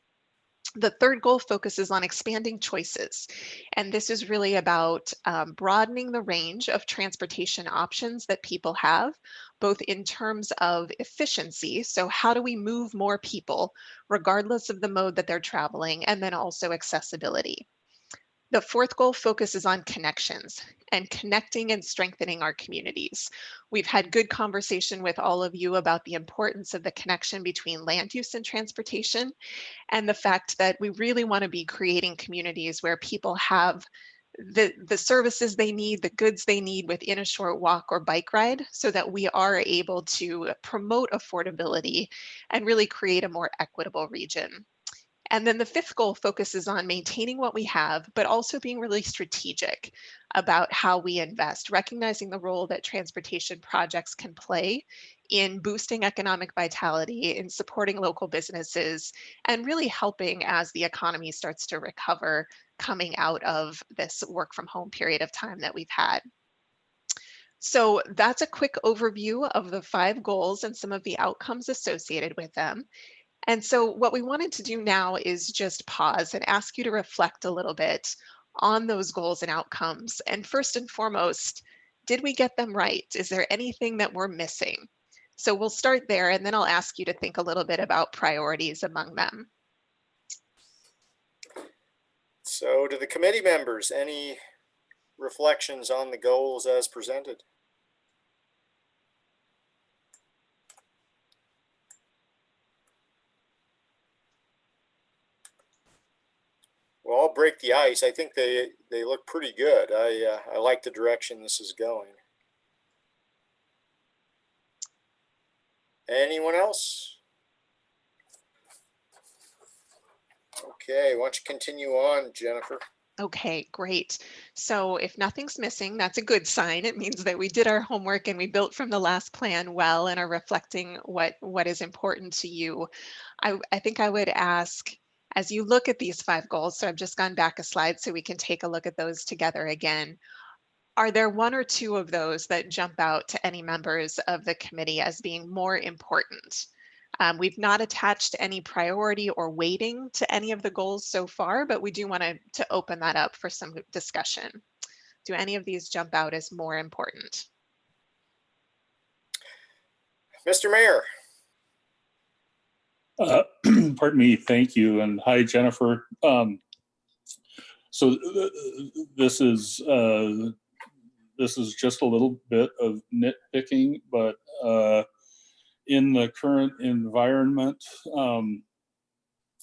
The third goal focuses on expanding choices. And this is really about broadening the range of transportation options that people have, both in terms of efficiency. So how do we move more people, regardless of the mode that they're traveling, and then also accessibility. The fourth goal focuses on connections and connecting and strengthening our communities. We've had good conversation with all of you about the importance of the connection between land use and transportation, and the fact that we really want to be creating communities where people have the services they need, the goods they need within a short walk or bike ride, so that we are able to promote affordability and really create a more equitable region. And then the fifth goal focuses on maintaining what we have, but also being really strategic about how we invest, recognizing the role that transportation projects can play in boosting economic vitality, in supporting local businesses, and really helping as the economy starts to recover coming out of this work from home period of time that we've had. So that's a quick overview of the 5 goals and some of the outcomes associated with them. And so what we wanted to do now is just pause and ask you to reflect a little bit on those goals and outcomes. And first and foremost, did we get them right? Is there anything that we're missing? So we'll start there, and then I'll ask you to think a little bit about priorities among them. So to the committee members, any reflections on the goals as presented? Well, I'll break the ice. I think they look pretty good. I like the direction this is going. Anyone else? Okay, why don't you continue on, Jennifer? Okay, great. So if nothing's missing, that's a good sign. It means that we did our homework and we built from the last plan well and are reflecting what is important to you. I think I would ask, as you look at these 5 goals, so I've just gone back a slide so we can take a look at those together again. Are there 1 or 2 of those that jump out to any members of the committee as being more important? We've not attached any priority or weighting to any of the goals so far, but we do want to open that up for some discussion. Do any of these jump out as more important? Mr. Mayor. Pardon me, thank you, and hi, Jennifer. So this is just a little bit of nitpicking, but in the current environment,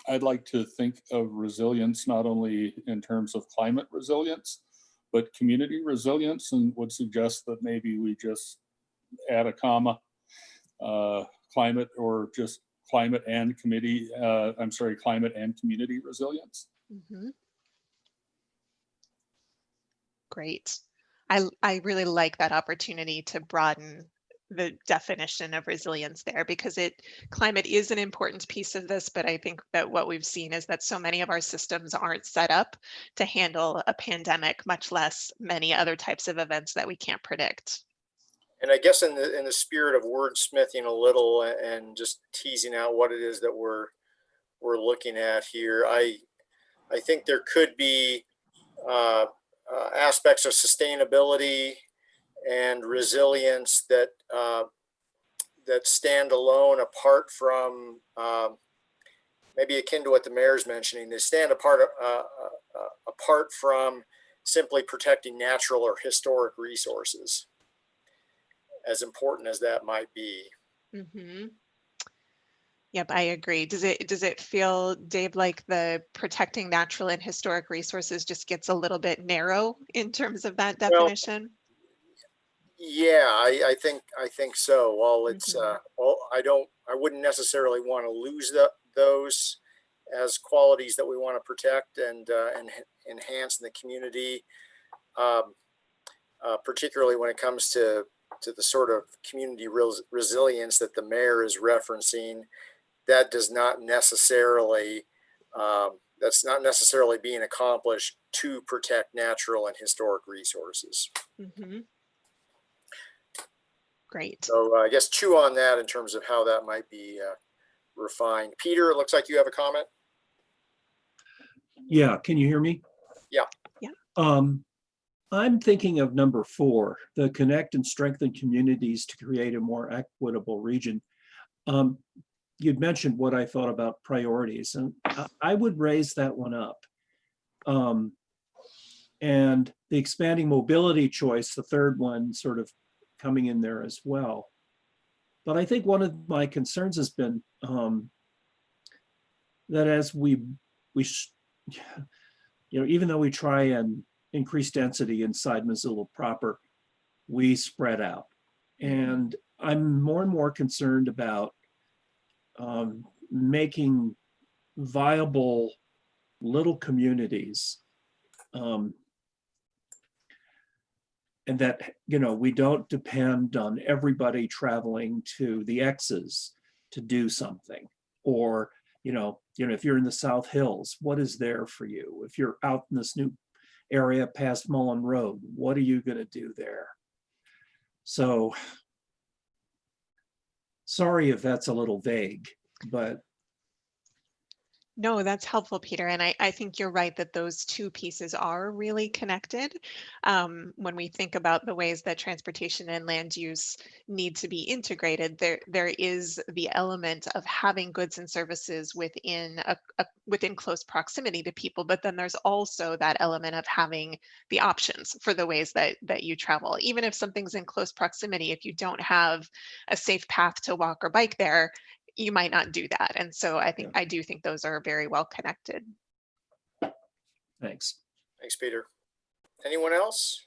I'd like to think of resilience not only in terms of climate resilience, but community resilience, and would suggest that maybe we just add a comma, climate, or just climate and committee, climate and community resilience. Mm-hmm. Great. I really like that opportunity to broaden the definition of resilience there, because climate is an important piece of this, but I think that what we've seen is that so many of our systems aren't set up to handle a pandemic, much less many other types of events that we can't predict. And I guess in the spirit of wordsmithing a little and just teasing out what it is that we're looking at here, I think there could be aspects of sustainability and resilience that that stand alone apart from maybe akin to what the mayor's mentioning. They stand apart from simply protecting natural or historic resources, as important as that might be. Mm-hmm. Yep, I agree. Does it feel, Dave, like the protecting natural and historic resources just gets a little bit narrow in terms of that definition? Well, yeah, I think so. While it's I wouldn't necessarily want to lose those as qualities that we want to protect and enhance in the community, particularly when it comes to the sort of community resilience that the mayor is referencing. That does not necessarily, that's not necessarily being accomplished to protect natural and historic resources. Mm-hmm. Great. So I guess chew on that in terms of how that might be refined. Peter, it looks like you have a comment. Yeah, can you hear me? Yeah. Yeah. I'm thinking of number 4, the connect and strengthen communities to create a more equitable region. You'd mentioned what I thought about priorities, and I would raise that one up. And the expanding mobility choice, the third one, sort of coming in there as well. But I think one of my concerns has been that as we even though we try and increase density inside Missoula proper, we spread out. And I'm more and more concerned about making viable little communities, and that we don't depend on everybody traveling to the X's to do something, or if you're in the South Hills, what is there for you? If you're out in this new area past Mullen Road, what are you going to do there? So sorry if that's a little vague, but No, that's helpful, Peter. And I think you're right that those two pieces are really connected. When we think about the ways that transportation and land use need to be integrated, there is the element of having goods and services within within close proximity to people, but then there's also that element of having the options for the ways that you travel. Even if something's in close proximity, if you don't have a safe path to walk or bike there, you might not do that. And so I do think those are very well connected. Thanks. Thanks, Peter. Anyone else?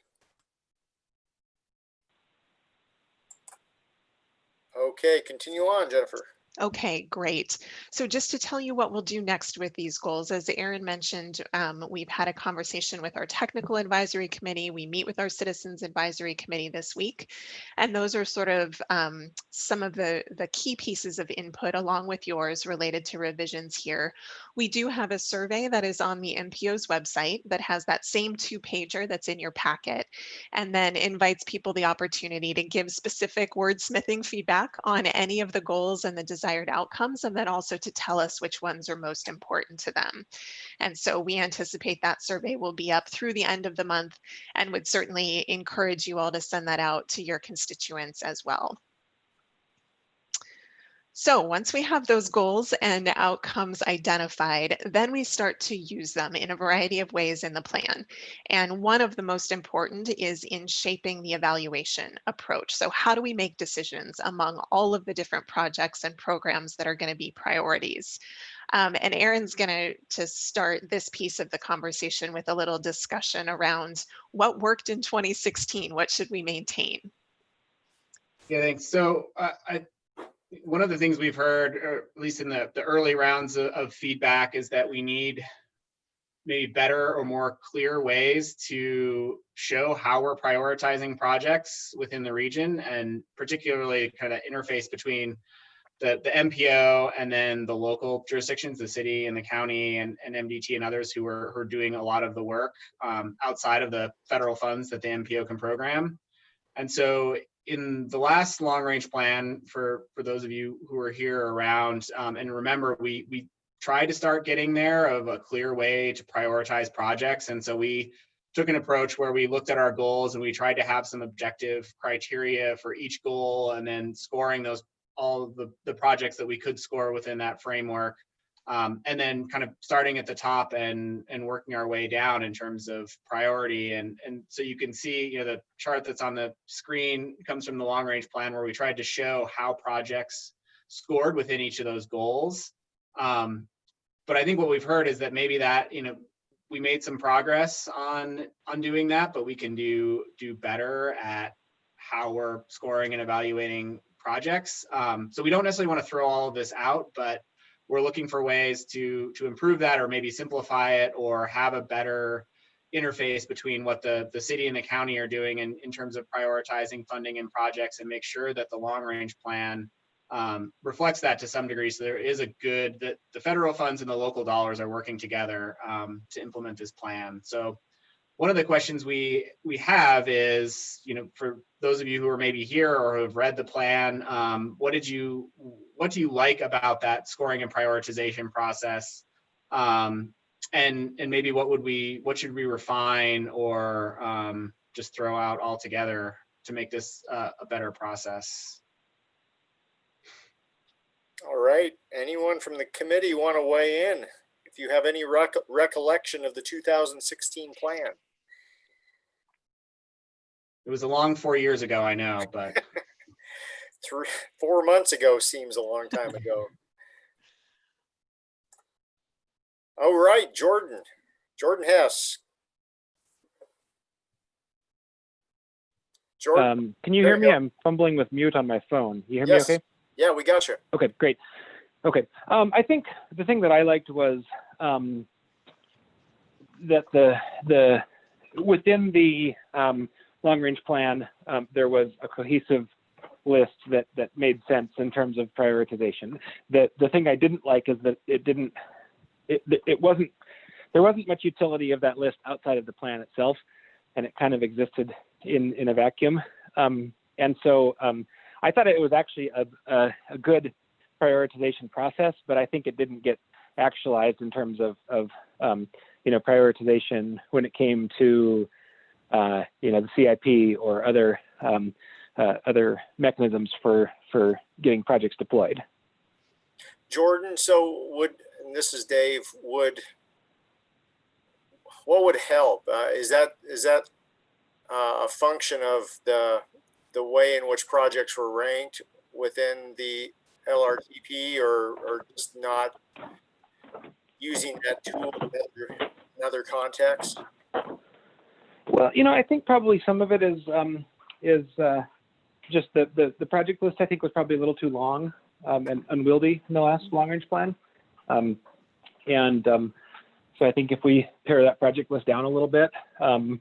Okay, continue on, Jennifer. Okay, great. So just to tell you what we'll do next with these goals, as Aaron mentioned, we've had a conversation with our technical advisory committee. We meet with our citizens advisory committee this week. And those are sort of some of the key pieces of input along with yours related to revisions here. We do have a survey that is on the MPO's website that has that same 2-pager that's in your packet, and then invites people the opportunity to give specific wordsmithing feedback on any of the goals and the desired outcomes, and then also to tell us which ones are most important to them. And so we anticipate that survey will be up through the end of the month, and would certainly encourage you all to send that out to your constituents as well. So once we have those goals and outcomes identified, then we start to use them in a variety of ways in the plan. And one of the most important is in shaping the evaluation approach. So how do we make decisions among all of the different projects and programs that are going to be priorities? And Aaron's going to start this piece of the conversation with a little discussion around what worked in 2016, what should we maintain? Yeah, thanks. So one of the things we've heard, or at least in the early rounds of feedback, is that we need maybe better or more clear ways to show how we're prioritizing projects within the region, and particularly kind of interface between the MPO and then the local jurisdictions, the city and the county and MDT and others who are doing a lot of the work outside of the federal funds that the MPO can program. And so in the last long range plan, for those of you who are here around, and remember, we tried to start getting there of a clear way to prioritize projects. And so we took an approach where we looked at our goals and we tried to have some objective criteria for each goal, and then scoring those, all of the projects that we could score within that framework. And then kind of starting at the top and working our way down in terms of priority. And so you can see, you know, the chart that's on the screen comes from the long range plan, where we tried to show how projects scored within each of those goals. But I think what we've heard is that maybe that, you know, we made some progress on doing that, but we can do better at how we're scoring and evaluating projects. So we don't necessarily want to throw all of this out, but we're looking for ways to improve that, or maybe simplify it, or have a better interface between what the city and the county are doing in terms of prioritizing funding and projects, and make sure that the long range plan reflects that to some degree. So there is a good, that the federal funds and the local dollars are working together to implement this plan. So one of the questions we have is, you know, for those of you who are maybe here or who have read the plan, what do you like about that scoring and prioritization process? And maybe what should we refine, or just throw out altogether to make this a better process? All right, anyone from the committee want to weigh in? If you have any recollection of the 2016 plan. It was a long 4 years ago, I know, but 4 months ago seems a long time ago. All right, Jordan Hess. Jordan, can you hear me? I'm fumbling with mute on my phone. You hear me okay? Yeah, we got you. Okay, great. Okay, I think the thing that I liked was that the within the long range plan, there was a cohesive list that made sense in terms of prioritization. The thing I didn't like is that there wasn't much utility of that list outside of the plan itself, and it kind of existed in a vacuum. And so I thought it was actually a good prioritization process, but I think it didn't get actualized in terms of prioritization when it came to the CIP or other mechanisms for getting projects deployed. Jordan, so and this is Dave, what would help? Is that a function of the way in which projects were ranked within the LRTP, or just not using that tool in other contexts? Well, I think probably some of it is just the project list, I think, was probably a little too long and unwieldy in the last long range plan. So I think if we pare that project list down a little bit, and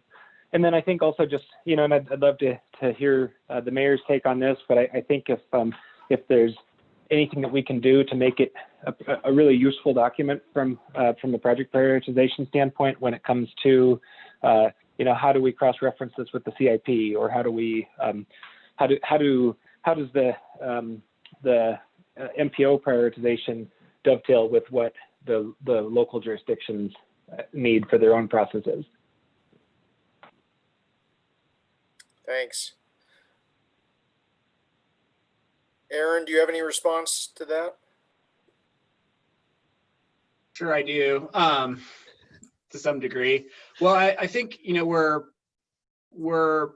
then I think also just, and I'd love to hear the mayor's take on this, but I think if there's anything that we can do to make it a really useful document from the project prioritization standpoint when it comes to, how do we cross-reference this with the CIP, or how does the MPO prioritization dovetail with what the local jurisdictions need for their own processes? Thanks. Aaron, do you have any response to that? Sure, I do, to some degree. Well, I think, we're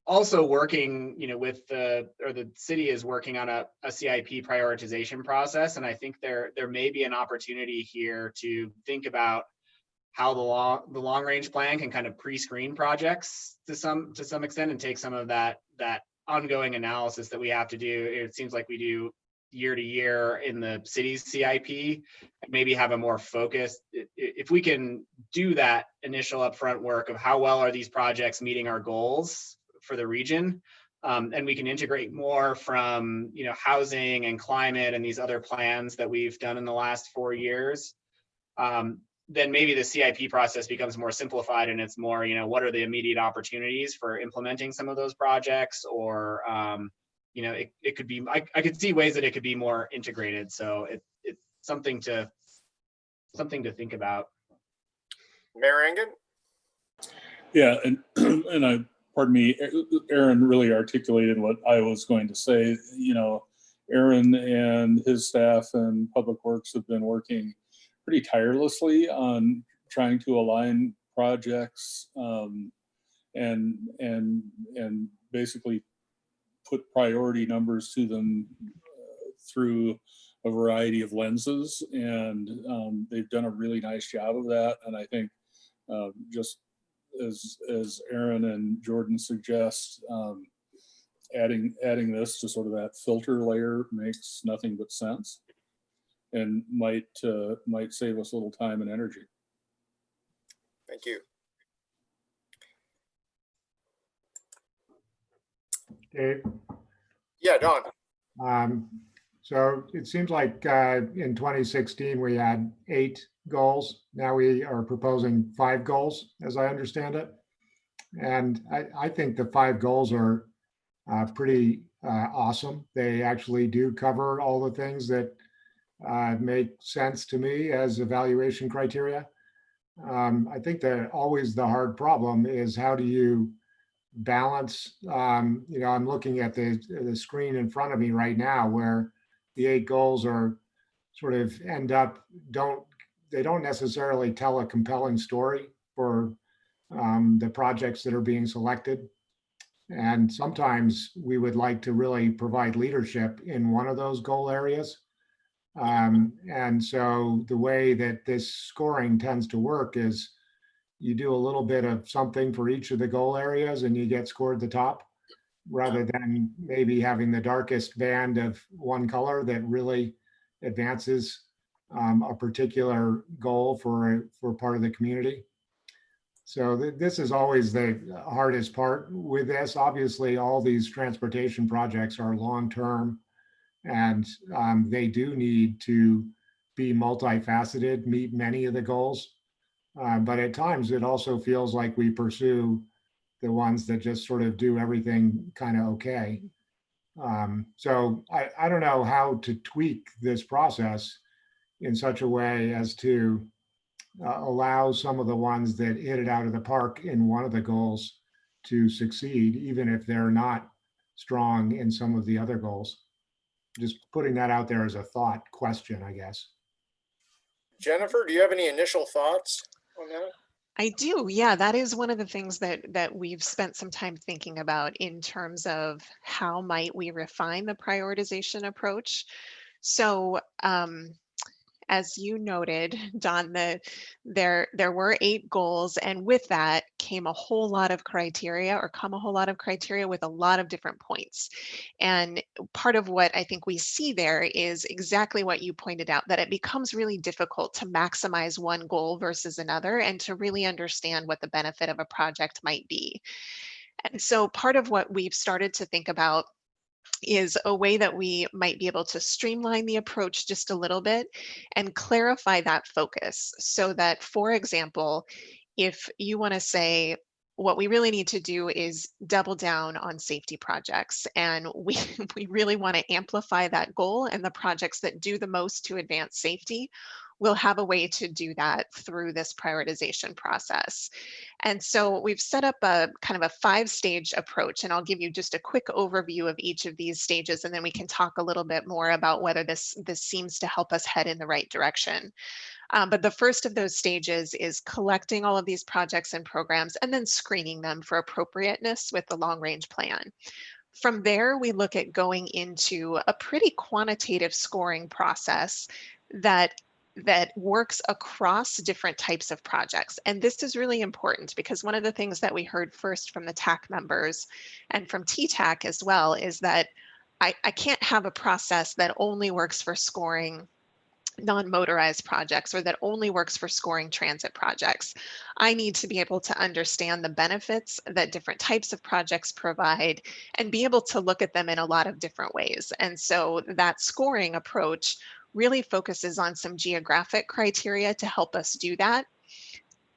also working, with the city is working on a CIP prioritization process. And I think there may be an opportunity here to think about how the long range plan can kind of pre-screen projects to some extent, and take some of that ongoing analysis that we have to do. It seems like we do year to year in the city's CIP, and maybe have a more focused, if we can do that initial upfront work of how well are these projects meeting our goals for the region, and we can integrate more from, you know, housing and climate and these other plans that we've done in the last 4 years, then maybe the CIP process becomes more simplified, and it's more, you know, what are the immediate opportunities for implementing some of those projects, or, you know, it could be, I could see ways that it could be more integrated. So it's something to think about. Mayor Engen? Yeah, and pardon me, Aaron really articulated what I was going to say. You know, Aaron and his staff and Public Works have been working pretty tirelessly on trying to align projects and basically put priority numbers to them through a variety of lenses, and they've done a really nice job of that. And I think just as Aaron and Jordan suggest, adding this to sort of that filter layer makes nothing but sense, and might save us a little time and energy. Thank you. Dave? Yeah, Don. So it seems like in 2016, we had 8 goals. Now we are proposing 5 goals, as I understand it. And I think the 5 goals are pretty awesome. They actually do cover all the things that make sense to me as evaluation criteria. I think that always the hard problem is how do you balance, you know, I'm looking at the screen in front of me right now where the 8 goals are sort of they don't necessarily tell a compelling story for the projects that are being selected. And sometimes we would like to really provide leadership in one of those goal areas. And so the way that this scoring tends to work is you do a little bit of something for each of the goal areas and you get scored the top, rather than maybe having the darkest band of one color that really advances a particular goal for part of the community. So this is always the hardest part with this. Obviously, all these transportation projects are long-term, and they do need to be multifaceted, meet many of the goals. But at times it also feels like we pursue the ones that just sort of do everything kind of okay. So I don't know how to tweak this process in such a way as to allow some of the ones that hit it out of the park in one of the goals to succeed, even if they're not strong in some of the other goals. Just putting that out there as a thought question, I guess. Jennifer, do you have any initial thoughts on that? I do. Yeah, that is one of the things that we've spent some time thinking about in terms of how might we refine the prioritization approach. So as you noted, Don, there were 8 goals, and with that came a whole lot of criteria, or come a whole lot of criteria with a lot of different points. And part of what I think we see there is exactly what you pointed out, that it becomes really difficult to maximize one goal versus another and to really understand what the benefit of a project might be. And so part of what we've started to think about is a way that we might be able to streamline the approach just a little bit and clarify that focus, so that, for example, if you want to say, what we really need to do is double down on safety projects, and we really want to amplify that goal, and the projects that do the most to advance safety, we'll have a way to do that through this prioritization process. And so we've set up a kind of a 5-stage approach, and I'll give you just a quick overview of each of these stages, and then we can talk a little bit more about whether this seems to help us head in the right direction. But the first of those stages is collecting all of these projects and programs and then screening them for appropriateness with the long-range plan. From there, we look at going into a pretty quantitative scoring process that works across different types of projects. And this is really important because one of the things that we heard first from the TAC members and from TTAC as well is that I can't have a process that only works for scoring non-motorized projects or that only works for scoring transit projects. I need to be able to understand the benefits that different types of projects provide and be able to look at them in a lot of different ways. And so that scoring approach really focuses on some geographic criteria to help us do that.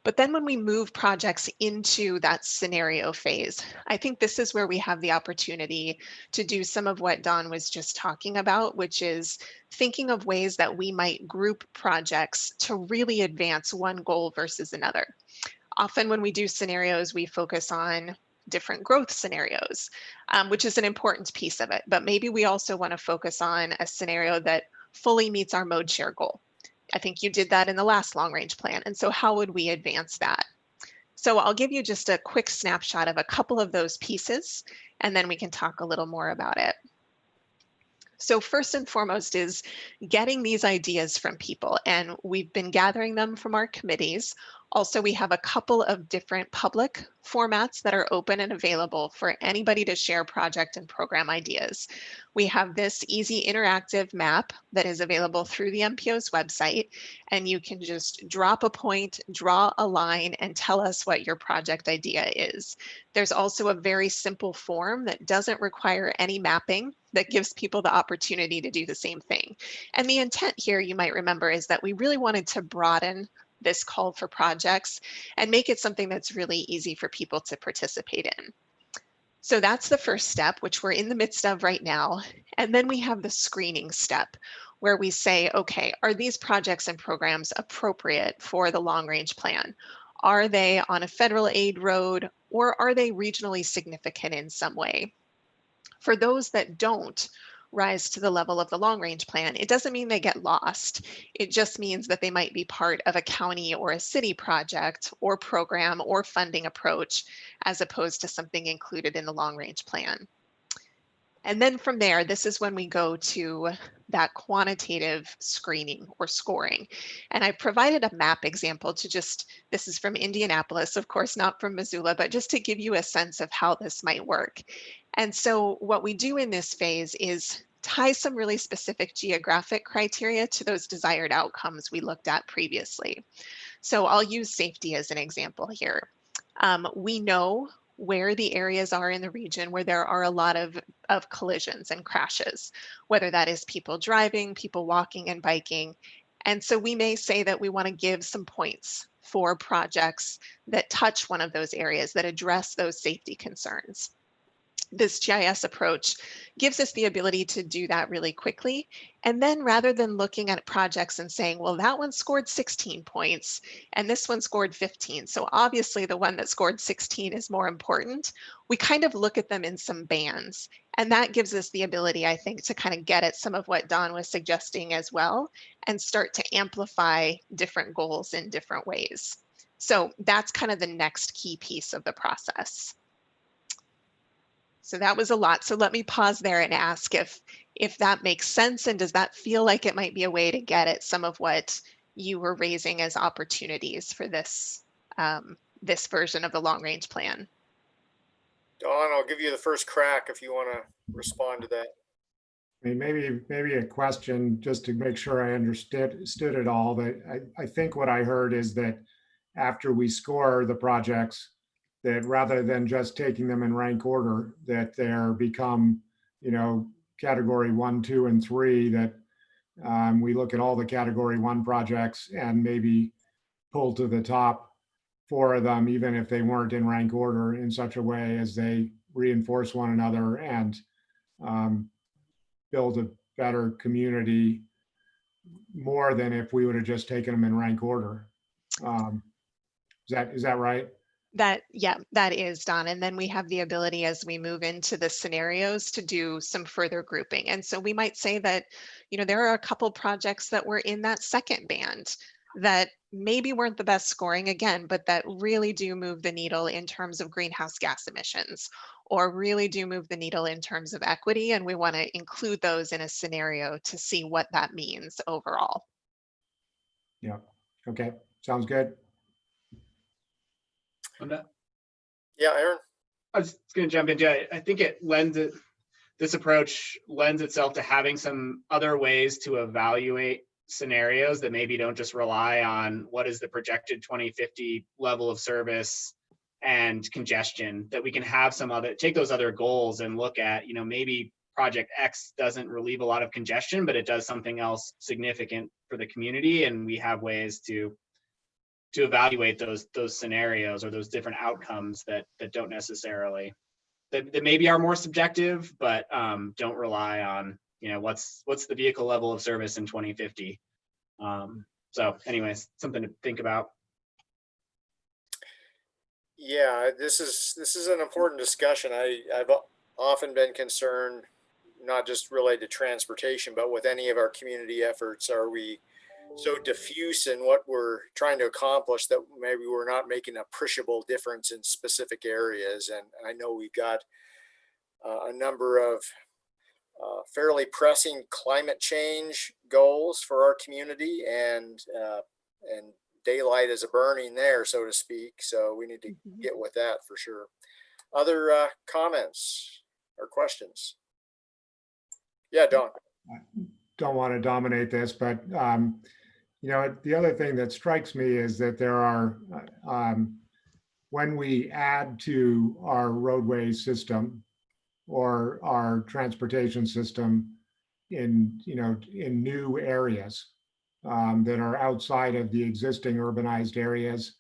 But then when we move projects into that scenario phase, I think this is where we have the opportunity to do some of what Don was just talking about, which is thinking of ways that we might group projects to really advance one goal versus another. Often when we do scenarios, we focus on different growth scenarios, which is an important piece of it. But maybe we also want to focus on a scenario that fully meets our mode share goal. I think you did that in the last long range plan. And so how would we advance that? So I'll give you just a quick snapshot of a couple of those pieces, and then we can talk a little more about it. So first and foremost is getting these ideas from people, and we've been gathering them from our committees. Also, we have a couple of different public formats that are open and available for anybody to share project and program ideas. We have this easy interactive map that is available through the MPO's website, and you can just drop a point, draw a line, and tell us what your project idea is. There's also a very simple form that doesn't require any mapping that gives people the opportunity to do the same thing. And the intent here, you might remember, is that we really wanted to broaden this call for projects and make it something that's really easy for people to participate in. So that's the first step, which we're in the midst of right now. And then we have the screening step where we say, okay, are these projects and programs appropriate for the long range plan? Are they on a federal aid road, or are they regionally significant in some way? For those that don't rise to the level of the long range plan, it doesn't mean they get lost. It just means that they might be part of a county or a city project or program or funding approach, as opposed to something included in the long range plan. And then from there, this is when we go to that quantitative screening or scoring. And I provided a map example to just, this is from Indianapolis, of course, not from Missoula, but just to give you a sense of how this might work. And so what we do in this phase is tie some really specific geographic criteria to those desired outcomes we looked at previously. So I'll use safety as an example here. We know where the areas are in the region where there are a lot of collisions and crashes, whether that is people driving, people walking and biking. And so we may say that we want to give some points for projects that touch one of those areas, that address those safety concerns. This GIS approach gives us the ability to do that really quickly. And then rather than looking at projects and saying, well, that one scored 16 points and this one scored 15. So obviously the one that scored 16 is more important. We kind of look at them in some bands. And that gives us the ability, I think, to kind of get at some of what Don was suggesting as well and start to amplify different goals in different ways. So that's kind of the next key piece of the process. So that was a lot. So let me pause there and ask if that makes sense, and does that feel like it might be a way to get at some of what you were raising as opportunities for this this version of the long range plan? Dawn, I'll give you the first crack if you want to respond to that. I mean, maybe a question just to make sure I understood it all. But I think what I heard is that after we score the projects, that rather than just taking them in rank order, that they're become, category 1, 2, and 3, that we look at all the category 1 projects and maybe pull to the top 4 of them, even if they weren't in rank order, in such a way as they reinforce one another and build a better community more than if we would have just taken them in rank order. Is that right? Yeah, that is, Don. And then we have the ability as we move into the scenarios to do some further grouping. And so we might say that, there are a couple projects that were in that second band that maybe weren't the best scoring again, but that really do move the needle in terms of greenhouse gas emissions, or really do move the needle in terms of equity. And we want to include those in a scenario to see what that means overall. Yeah. Okay. Sounds good. On that? Yeah, Aaron. I was going to jump in. Yeah, I think it lends it. this approach lends itself to having some other ways to evaluate scenarios that maybe don't just rely on what is the projected 2050 level of service and congestion, that we can have some other, take those other goals and look at, you know, maybe project X doesn't relieve a lot of congestion, but it does something else significant for the community. And we have ways to evaluate those scenarios or those different outcomes that don't necessarily, that maybe are more subjective, but don't rely on, you know, what's the vehicle level of service in 2050. So anyways, something to think about. Yeah, this is an important discussion. I've often been concerned, not just related to transportation, but with any of our community efforts, are we so diffuse in what we're trying to accomplish that maybe we're not making an appreciable difference in specific areas? And I know we've got a number of fairly pressing climate change goals for our community, and daylight is a burning there, so to speak. So we need to get with that for sure. Other comments or questions? Yeah, Don. Don't want to dominate this, but you know, the other thing that strikes me is that there are, when we add to our roadway system or our transportation system in, you know, in new areas that are outside of the existing urbanized areas,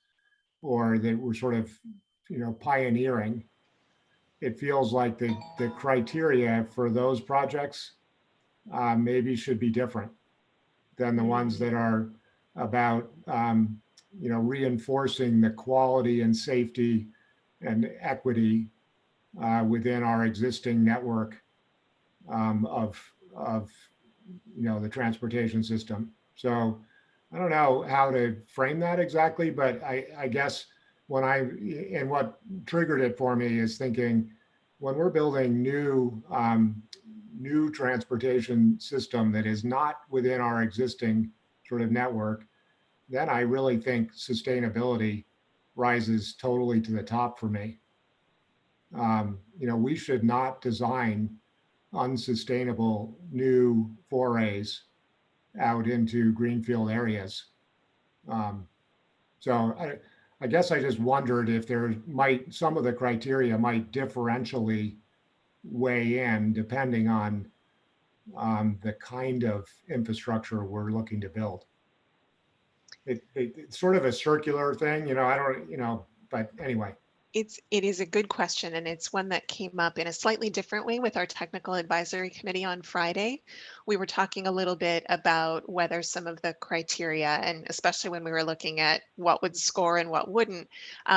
or that we're sort of, you know, pioneering, it feels like the criteria for those projects maybe should be different than the ones that are about, you know, reinforcing the quality and safety and equity within our existing network of, you know, the transportation system. So I don't know how to frame that exactly, but I guess and what triggered it for me is thinking, when we're building new transportation system that is not within our existing sort of network, then I really think sustainability rises totally to the top for me. You know, we should not design unsustainable new forays out into greenfield areas. So I guess I just wondered if there might, some of the criteria might differentially weigh in depending on the kind of infrastructure we're looking to build. It's sort of a circular thing, you know, I don't, you know, but anyway. It is a good question, and it's one that came up in a slightly different way with our technical advisory committee on Friday. We were talking a little bit about whether some of the criteria, and especially when we were looking at what would score and what wouldn't,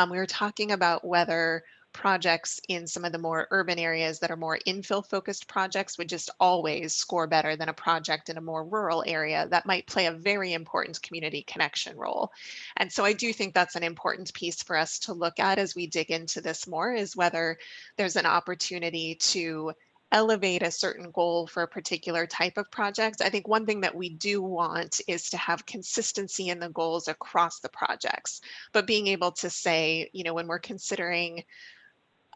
we were talking about whether projects in some of the more urban areas that are more infill focused projects would just always score better than a project in a more rural area that might play a very important community connection role. And so I do think that's an important piece for us to look at as we dig into this more, is whether there's an opportunity to elevate a certain goal for a particular type of project. I think one thing that we do want is to have consistency in the goals across the projects, but being able to say, you know, when we're considering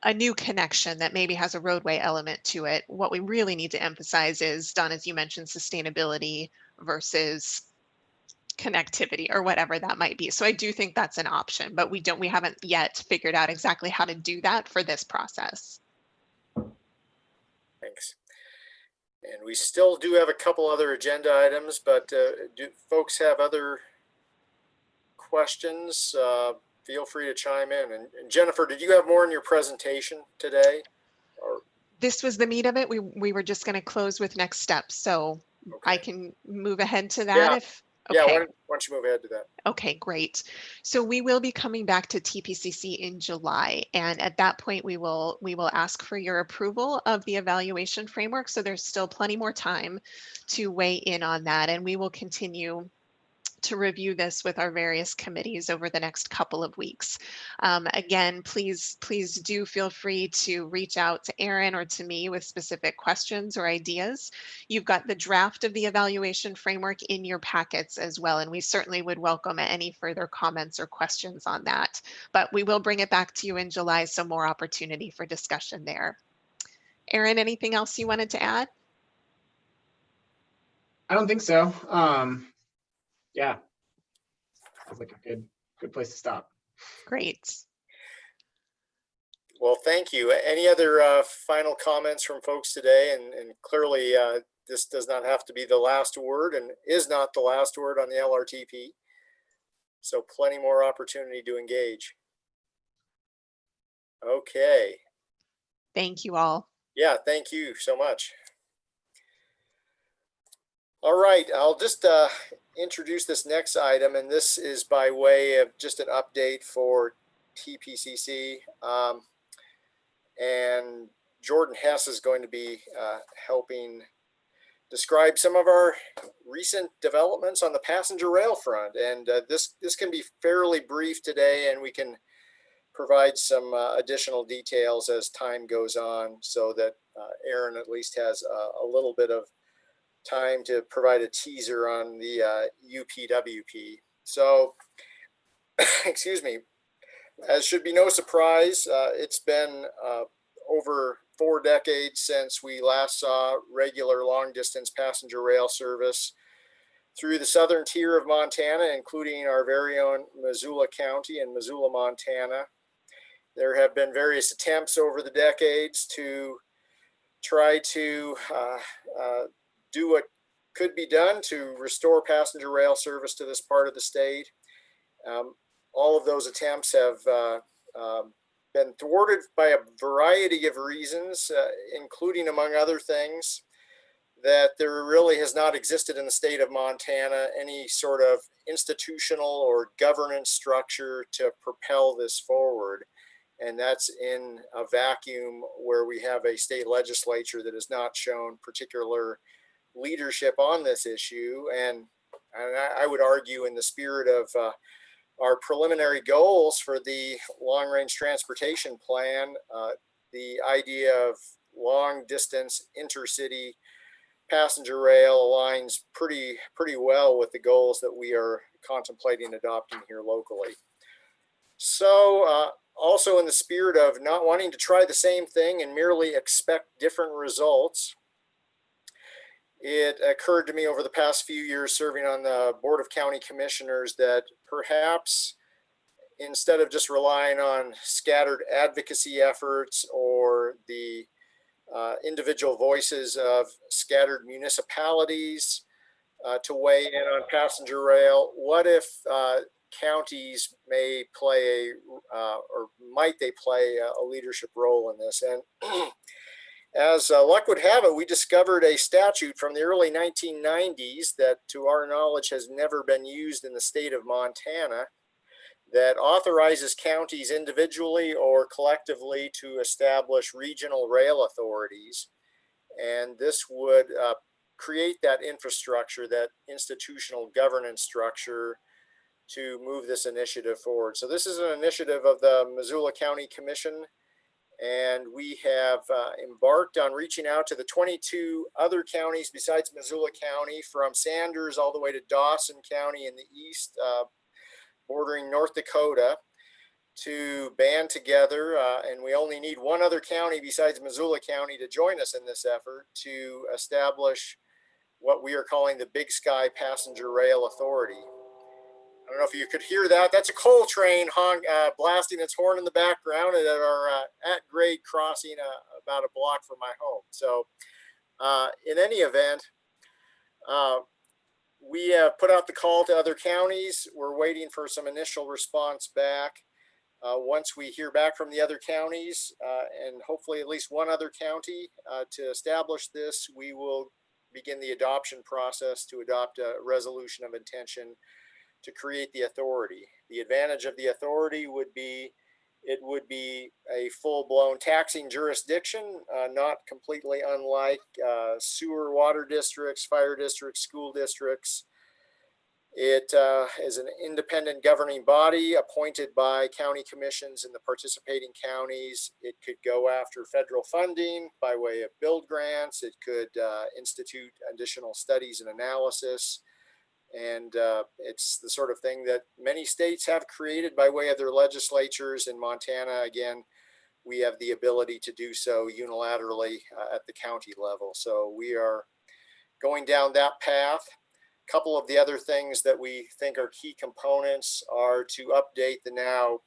a new connection that maybe has a roadway element to it, what we really need to emphasize is, Don, as you mentioned, sustainability versus connectivity or whatever that might be. So I do think that's an option, but we haven't yet figured out exactly how to do that for this process. Thanks. And we still do have a couple other agenda items, but do folks have other questions? Feel free to chime in. And Jennifer, did you have more in your presentation today? Or? This was the meat of it. We were just going to close with next steps. So okay. I can move ahead to that. Yeah. If okay. Yeah, why don't you move ahead to that? Okay, great. So we will be coming back to TPCC in July. And at that point, we will ask for your approval of the evaluation framework. So there's still plenty more time to weigh in on that. And we will continue to review this with our various committees over the next couple of weeks. Again, please do feel free to reach out to Aaron or to me with specific questions or ideas. You've got the draft of the evaluation framework in your packets as well, and we certainly would welcome any further comments or questions on that. But we will bring it back to you in July, so more opportunity for discussion there. Aaron, anything else you wanted to add? I don't think so. Yeah, sounds like a good place to stop. Great. Well, thank you. Any other final comments from folks today? And clearly, this does not have to be the last word and is not the last word on the LRTP. So plenty more opportunity to engage. Okay. Thank you all. Yeah, thank you so much. All right, I'll just introduce this next item, and this is by way of just an update for TPCC. And Jordan Hess is going to be helping describe some of our recent developments on the passenger rail front. And this can be fairly brief today, and we can provide some additional details as time goes on, so that Aaron at least has a little bit of time to provide a teaser on the UPWP. So, excuse me, as should be no surprise, it's been over 4 decades since we last saw regular long distance passenger rail service through the southern tier of Montana, including our very own Missoula County and Missoula, Montana. There have been various attempts over the decades to try to do what could be done to restore passenger rail service to this part of the state. All of those attempts have been thwarted by a variety of reasons, including, among other things, that there really has not existed in the state of Montana any sort of institutional or governance structure to propel this forward. And that's in a vacuum where we have a state legislature that has not shown particular leadership on this issue. And I would argue, in the spirit of our preliminary goals for the long-range transportation plan, the idea of long-distance intercity passenger rail aligns pretty well with the goals that we are contemplating adopting here locally. So also in the spirit of not wanting to try the same thing and merely expect different results, it occurred to me over the past few years serving on the Board of County Commissioners that perhaps, instead of just relying on scattered advocacy efforts or the individual voices of scattered municipalities to weigh in on passenger rail, what if counties may play or might they play a leadership role in this? And as luck would have it, we discovered a statute from the early 1990s that, to our knowledge, has never been used in the state of Montana, that authorizes counties individually or collectively to establish regional rail authorities. And this would create that infrastructure, that institutional governance structure, to move this initiative forward. So this is an initiative of the Missoula County Commission, and we have embarked on reaching out to the 22 other counties besides Missoula County, from Sanders all the way to Dawson County in the east, bordering North Dakota, to band together. And we only need one other county besides Missoula County to join us in this effort to establish what we are calling the Big Sky Passenger Rail Authority. I don't know if you could hear that. That's a coal train blasting its horn in the background at our at-grade crossing about a block from my home. So in any event, we have put out the call to other counties. We're waiting for some initial response back. Once we hear back from the other counties, and hopefully at least one other county to establish this, we will begin the adoption process to adopt a resolution of intention to create the authority. The advantage of the authority would be it would be a full-blown taxing jurisdiction, not completely unlike sewer water districts, fire districts, school districts. It is an independent governing body appointed by county commissions in the participating counties. It could go after federal funding by way of build grants. It could institute additional studies and analysis. And it's the sort of thing that many states have created by way of their legislatures. In Montana, again, we have the ability to do so unilaterally at the county level. So we are going down that path. A couple of the other things that we think are key components are to update the now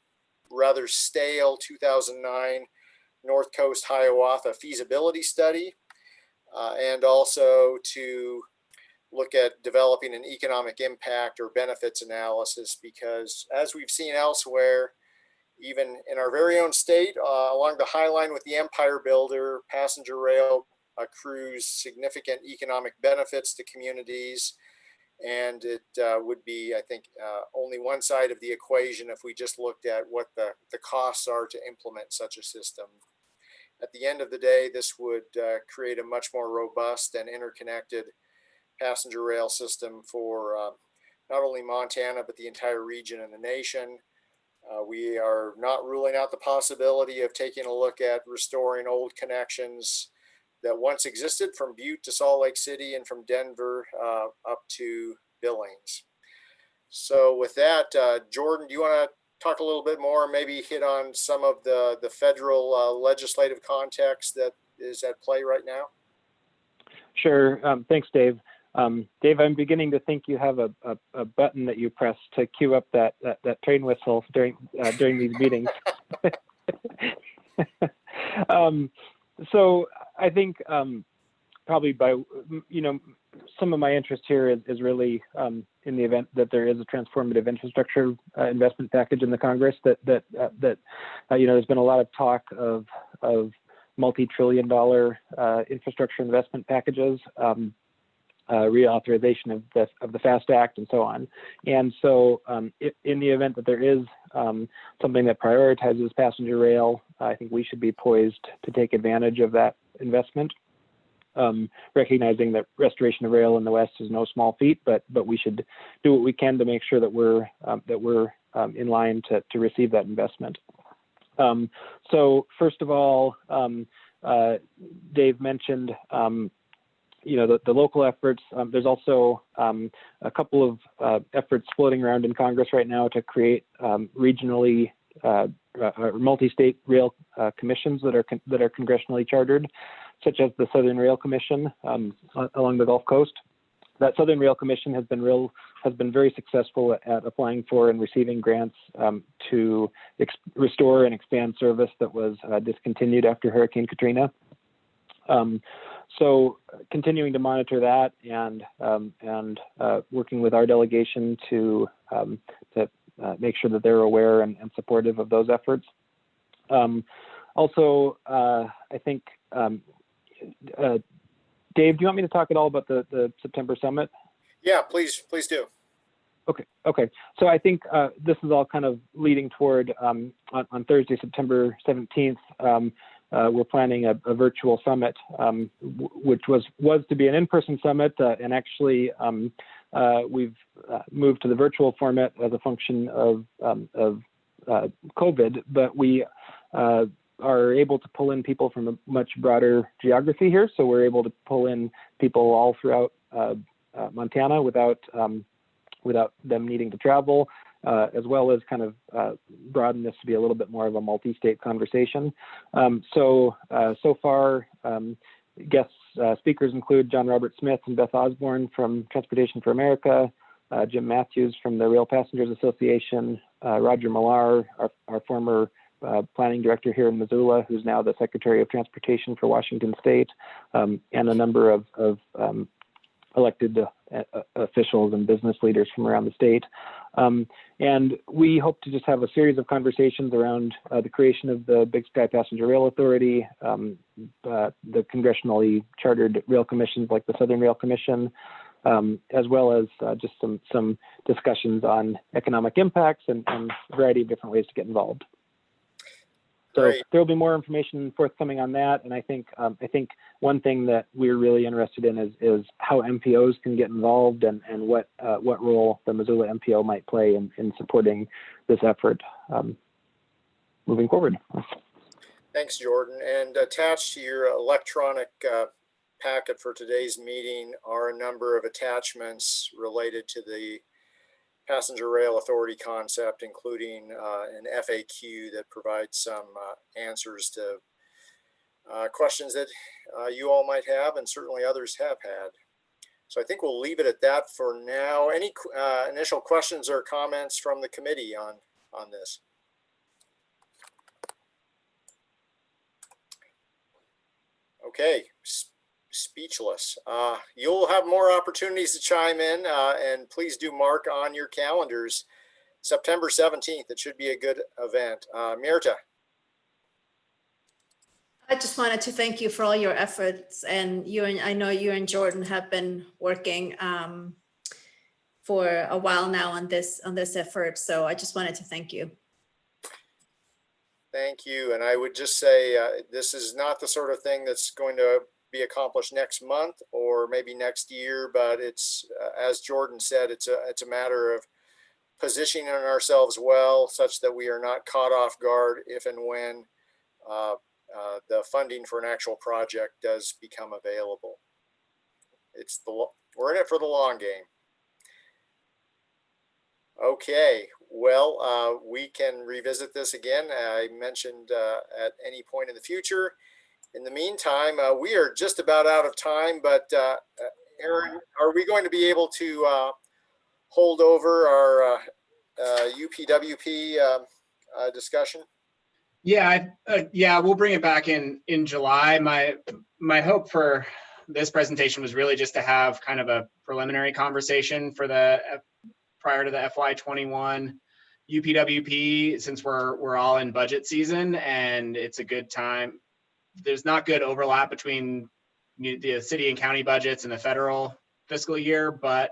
rather stale 2009 North Coast Hiawatha feasibility study, and also to look at developing an economic impact or benefits analysis, because as we've seen elsewhere, even in our very own state, along the High Line with the Empire Builder, passenger rail accrues significant economic benefits to communities. And it would be, I think, only one side of the equation if we just looked at what the costs are to implement such a system. At the end of the day, this would create a much more robust and interconnected passenger rail system for not only Montana, but the entire region and the nation. We are not ruling out the possibility of taking a look at restoring old connections that once existed from Butte to Salt Lake City and from Denver up to Billings. So with that, Jordan, do you want to talk a little bit more, maybe hit on some of the federal legislative context that is at play right now? Sure. Thanks, Dave. Dave, I'm beginning to think you have a button that you press to cue up that train whistle during these meetings. So I think probably by, some of my interest here is really in the event that there is a transformative infrastructure investment package in the Congress that there's been a lot of talk of multi-trillion-dollar infrastructure investment packages, reauthorization of the FAST Act and so on. And so in the event that there is something that prioritizes passenger rail, I think we should be poised to take advantage of that investment, recognizing that restoration of rail in the West is no small feat, but we should do what we can to make sure that we're in line to receive that investment. So first of all, Dave mentioned the local efforts. There's also a couple of efforts floating around in Congress right now to create regionally multi-state rail commissions that are congressionally chartered, such as the Southern Rail Commission along the Gulf Coast. That Southern Rail Commission has been very successful at applying for and receiving grants to restore and expand service that was discontinued after Hurricane Katrina. So continuing to monitor that and working with our delegation to make sure that they're aware and supportive of those efforts. Also, I think, Dave, do you want me to talk at all about the September summit? Yeah, please do. Okay. So I think this is all kind of leading toward on Thursday, September 17th. We're planning a virtual summit, which was to be an in-person summit, and actually we've moved to the virtual format as a function of COVID. But we are able to pull in people from a much broader geography here, so we're able to pull in people all throughout Montana without them needing to travel. As well as kind of broaden this to be a little bit more of a multi-state conversation. So far, guest speakers include John Robert Smith and Beth Osborne from Transportation for America, Jim Matthews from the Rail Passengers Association, Roger Millar, our former planning director here in Missoula, who's now the Secretary of Transportation for Washington State, and a number of elected officials and business leaders from around the state. And we hope to just have a series of conversations around the creation of the Big Sky Passenger Rail Authority, the congressionally chartered rail commissions like the Southern Rail Commission, as well as just some discussions on economic impacts and a variety of different ways to get involved. So there will be more information forthcoming on that, and I think one thing that we're really interested in is how MPOs can get involved and what role the Missoula MPO might play in supporting this effort moving forward. Thanks, Jordan. And attached to your electronic packet for today's meeting are a number of attachments related to the passenger rail authority concept, including an FAQ that provides some answers to questions that you all might have, and certainly others have had. So I think we'll leave it at that for now. Any initial questions or comments from the committee on this? Okay, speechless. You'll have more opportunities to chime in, and please do mark on your calendars September 17th. It should be a good event. Mirta. I just wanted to thank you for all your efforts, and I know you and Jordan have been working for a while now on this effort. So I just wanted to thank you. Thank you. And I would just say this is not the sort of thing that's going to be accomplished next month or maybe next year, but it's as Jordan said, it's a matter of positioning ourselves well such that we are not caught off guard if and when the funding for an actual project does become available. We're in it for the long game. Okay, well, we can revisit this again. I mentioned at any point in the future. In the meantime, we are just about out of time, but Aaron, are we going to be able to hold over our UPWP discussion? Yeah, yeah, we'll bring it back in July. My hope for this presentation was really just to have kind of a preliminary conversation for prior to the FY21 UPWP, since we're all in budget season and it's a good time. There's not good overlap between the city and county budgets and the federal fiscal year, but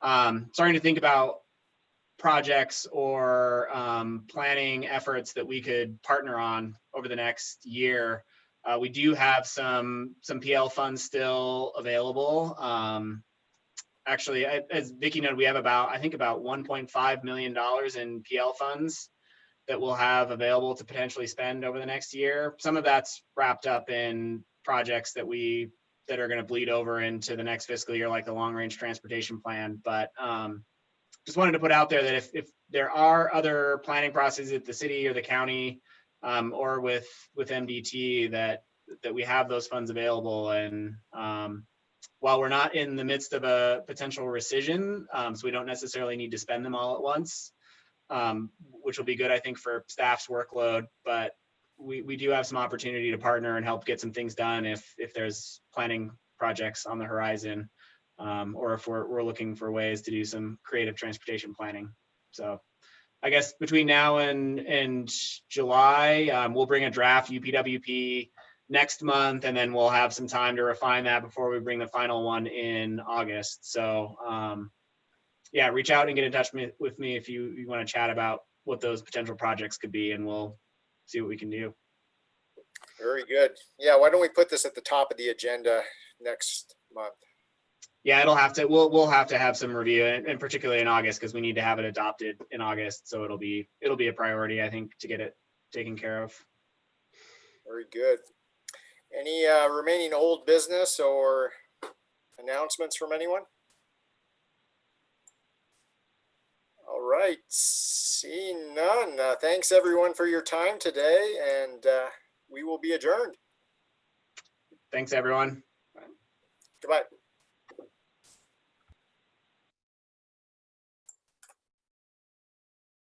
starting to think about projects or planning efforts that we could partner on over the next year. We do have some PL funds still available. Actually, as Vicki noted, we have I think about $1.5 million in PL funds that we'll have available to potentially spend over the next year. Some of that's wrapped up in projects that are going to bleed over into the next fiscal year, like the long range transportation plan. But just wanted to put out there that if there are other planning processes at the city or the county or with MDT that we have those funds available. And while we're not in the midst of a potential rescission, so we don't necessarily need to spend them all at once, which will be good, I think, for staff's workload. But we do have some opportunity to partner and help get some things done if there's planning projects on the horizon, or if we're looking for ways to do some creative transportation planning. So I guess between now and July, we'll bring a draft UPWP next month, and then we'll have some time to refine that before we bring the final one in August. So yeah, reach out and get in touch with me if you want to chat about what those potential projects could be, and we'll see what we can do. Very good. Yeah, why don't we put this at the top of the agenda next month? Yeah, we'll have to have some review, and particularly in August, because we need to have it adopted in August. So it'll be a priority, I think, to get it taken care of. Very good. Any remaining old business or announcements from anyone? All right, seeing none. Thanks everyone for your time today, and we will be adjourned. Thanks everyone. Goodbye.